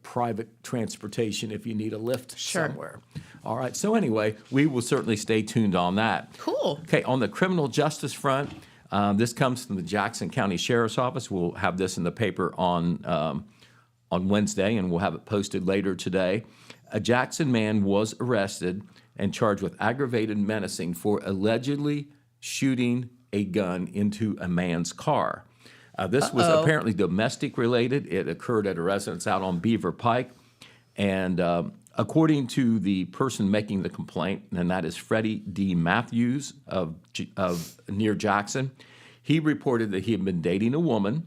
private transportation if you need a lift somewhere. All right. So anyway, we will certainly stay tuned on that. Cool. Okay. On the criminal justice front, this comes from the Jackson County Sheriff's Office. We'll have this in the paper on Wednesday, and we'll have it posted later today. A Jackson man was arrested and charged with aggravated menacing for allegedly shooting a gun into a man's car. This was apparently domestic related. It occurred at a residence out on Beaver Pike. And according to the person making the complaint, and that is Freddie D. Matthews of near Jackson, he reported that he had been dating a woman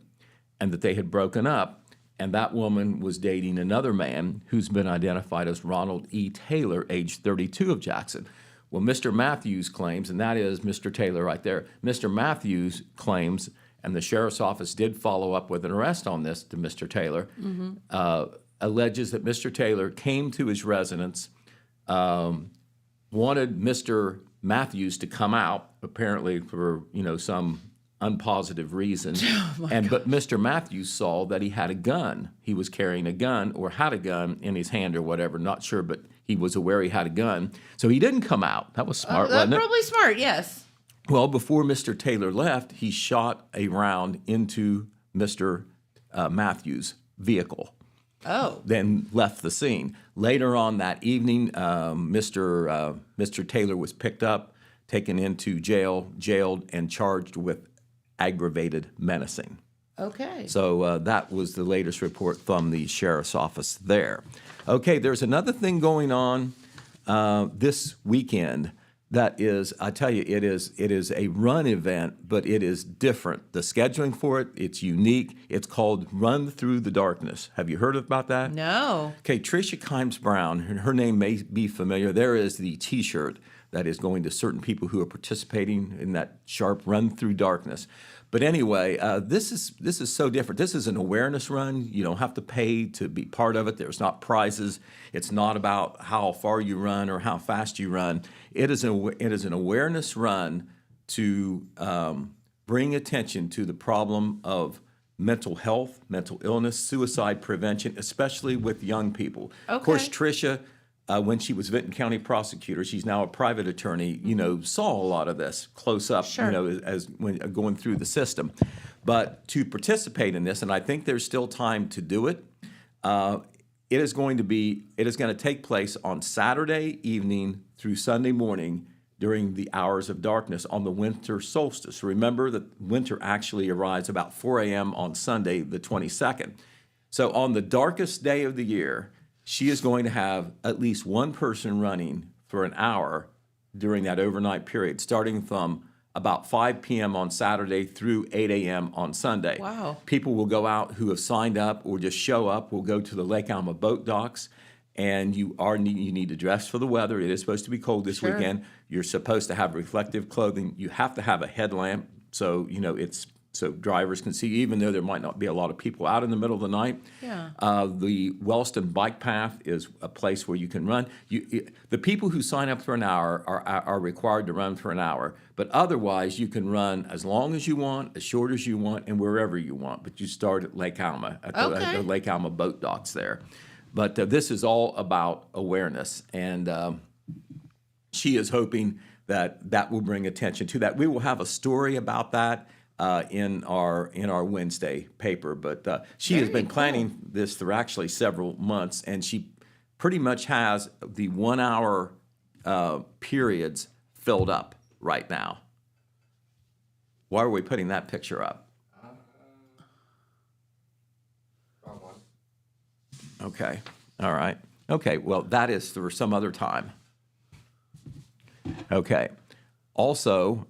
and that they had broken up. And that woman was dating another man who's been identified as Ronald E. Taylor, age 32 of Jackson. Well, Mr. Matthews claims, and that is Mr. Taylor right there, Mr. Matthews claims, and the sheriff's office did follow up with an arrest on this to Mr. Taylor, alleges that Mr. Taylor came to his residence, wanted Mr. Matthews to come out, apparently for, some unpositive reason. But Mr. Matthews saw that he had a gun. He was carrying a gun or had a gun in his hand or whatever, not sure, but he was aware he had a gun. So he didn't come out. That was smart, wasn't it? Probably smart, yes. Well, before Mr. Taylor left, he shot a round into Mr. Matthews' vehicle. Oh. Then left the scene. Later on that evening, Mr. Taylor was picked up, taken into jailed, and charged with aggravated menacing. Okay. So that was the latest report from the sheriff's office there. Okay, there's another thing going on this weekend that is, I tell you, it is a run event, but it is different. The scheduling for it, it's unique. It's called Run Through the Darkness. Have you heard about that? No. Okay, Tricia Kimes Brown, her name may be familiar. There is the T-shirt that is going to certain people who are participating in that sharp Run Through Darkness. But anyway, this is so different. This is an awareness run. You don't have to pay to be part of it. There's not prizes. It's not about how far you run or how fast you run. It is an awareness run to bring attention to the problem of mental health, mental illness, suicide prevention, especially with young people. Okay. Of course, Tricia, when she was Vinton County prosecutor, she's now a private attorney, saw a lot of this close up, as when going through the system. But to participate in this, and I think there's still time to do it, it is going to take place on Saturday evening through Sunday morning during the hours of darkness on the winter solstice. Remember that winter actually arrives about 4 a.m. on Sunday, the 22nd. So on the darkest day of the year, she is going to have at least one person running for an hour during that overnight period, starting from about 5 p.m. on Saturday through 8 a.m. on Sunday. Wow. People will go out who have signed up or just show up. Will go to the Lake Alma boat docks, and you need to dress for the weather. It is supposed to be cold this weekend. You're supposed to have reflective clothing. You have to have a headlamp, so so drivers can see, even though there might not be a lot of people out in the middle of the night. Yeah. The Wellston Bike Path is a place where you can run. The people who sign up for an hour are required to run for an hour, but otherwise you can run as long as you want, as short as you want, and wherever you want. But you start at Lake Alma, at the Lake Alma boat docks there. But this is all about awareness, and she is hoping that will bring attention to that. We will have a story about that in our Wednesday paper, but she has been planning this for actually several months, and she pretty much has the 1 hour periods filled up right now. Why are we putting that picture up? Wrong one. Okay, all right. Okay, well, that is for some other time. Okay. Also,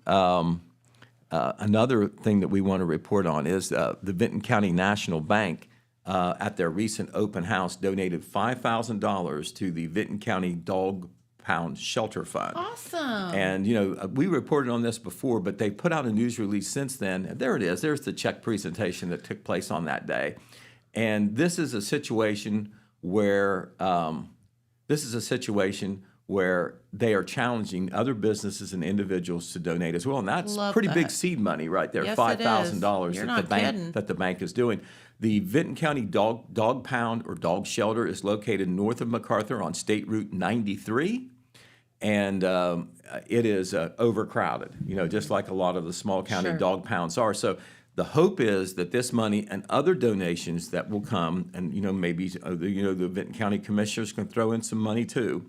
another thing that we want to report on is the Vinton County National Bank at their recent open house donated $5,000 to the Vinton County Dog Pound Shelter Fund. Awesome. And, we reported on this before, but they put out a news release since then. And there it is. There's the check presentation that took place on that day. And this is a situation where they are challenging other businesses and individuals to donate as well. And that's Love pretty big that. seed money right there, Yes, $5,000 You're that not kidding. the bank is doing. The Vinton County Dog Pound or Dog Shelter is located north of MacArthur on State Route 93. And it is overcrowded, just like a lot of the small county Sure. dog pounds are. So the hope is that this money and other donations that will come, and maybe the Vinton County commissioners can throw in some money too.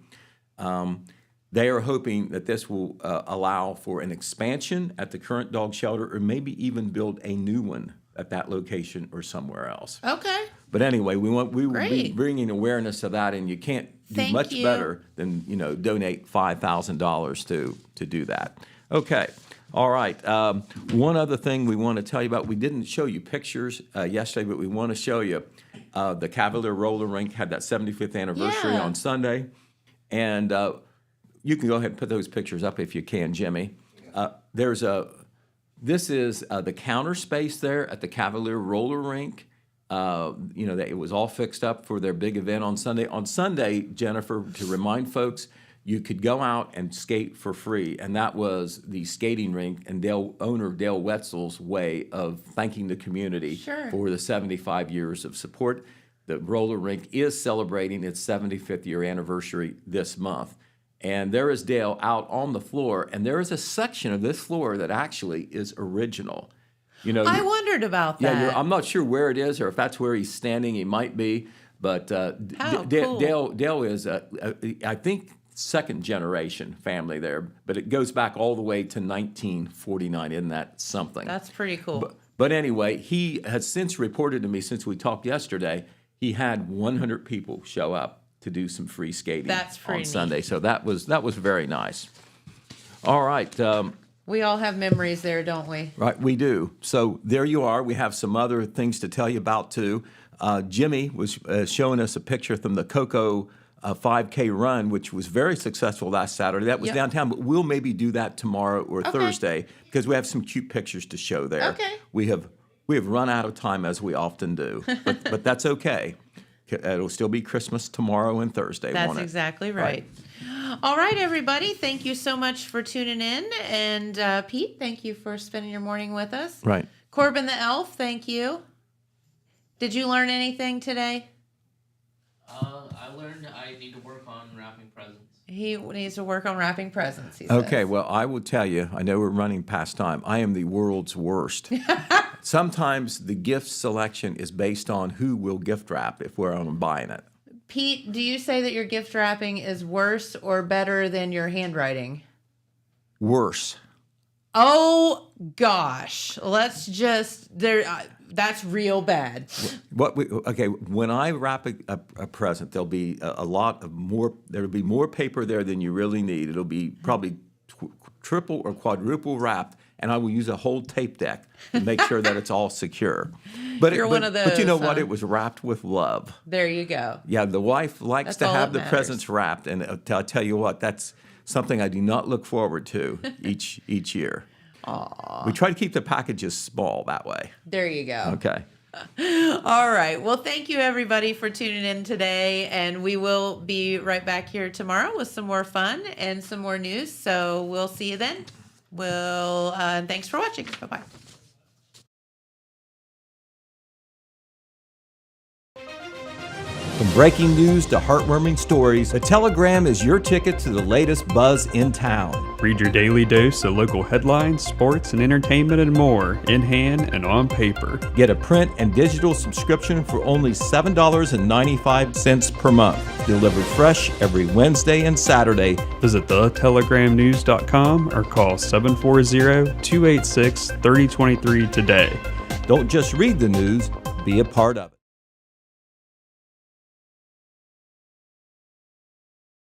They are hoping that this will allow for an expansion at the current dog shelter, or maybe even build a new one at that location or somewhere else. Okay. But anyway, we will be Great. bringing awareness of that, and you can't do Thank much you. better than donate $5,000 to do that. Okay, all right. One other thing we want to tell you about: we didn't show you pictures yesterday, but we want to show you the Cavalier Roller Rink had that 75th anniversary Yeah. on Sunday, and you can go ahead and put those pictures up if you can, Jimmy. This is the counter space there at the Cavalier Roller Rink. It was all fixed up for their big event on Sunday. On Sunday, Jennifer, to remind folks, you could go out and skate for free, and that was the skating rink and owner Dale Wetzel's way of thanking the community Sure. for the 75 years of support. The roller rink is celebrating its 75th year anniversary this month. And there is Dale out on the floor, and there is a section of this floor that actually is original. I wondered about that. Yeah, I'm not sure where it is or if that's where he's standing. He might be, but How cool. Dale is, I think, second generation family there, but it goes back all the way to 1949. Isn't that something? That's pretty cool. But anyway, he has since reported to me, since we talked yesterday, he had 100 people show up to do some free skating That's pretty on Sunday. neat. So that was very nice. All right. We all have memories there, don't we? Right, we do. So there you are. We have some other things to tell you about, too. Jimmy was showing us a picture from the Cocoa 5K run, which was very successful last Saturday. That was Yep. downtown, but we'll maybe do that tomorrow or Okay. Thursday because we have some cute pictures to show there. Okay. We have run out of time, as we often do, but that's okay. It'll still be Christmas tomorrow and Thursday, That's won't it? exactly right. All right, everybody. Thank you so much for tuning in. And Pete, thank you for spending your morning with us. Right. Corbin the Elf, thank you. Did you learn anything today? I learned I need to work on wrapping presents. He needs to work on wrapping presents, he says. Okay, well, I will tell you, I know we're running past time. I am the world's worst. Sometimes the gift selection is based on who will gift wrap if we're on buying it. Pete, do you say that your gift wrapping is worse or better than your handwriting? Worse. Oh, gosh. Let's just... that's real bad. When I wrap a present, there'll be there'll be more paper there than you really need. It'll be probably triple or quadruple wrapped, and I will use a whole tape deck to make sure that it's all secure. But You're one of But you know those, what? huh? It was wrapped with love. There you go. Yeah, the wife likes That's to all have that the matters. presents wrapped, and I'll tell you what, that's something I do not look forward to each year. Aww. We try to keep the packages small that way. There you go. Okay. All right. Well, thank you, everybody, for tuning in today. And we will be right back here tomorrow with some more fun and some more news. So we'll see you then. Thanks for watching. Bye-bye. From breaking news to heartwarming stories, the Telegram is your ticket to the latest buzz in town. Read your daily dose of local headlines, sports, and entertainment and more in hand and on paper. Get a print and digital subscription for only $7.95 per month. Delivered fresh every Wednesday and Saturday. Visit thetelegramnews.com or call 740-286-3023 today. Don't just read the news, be a part of it.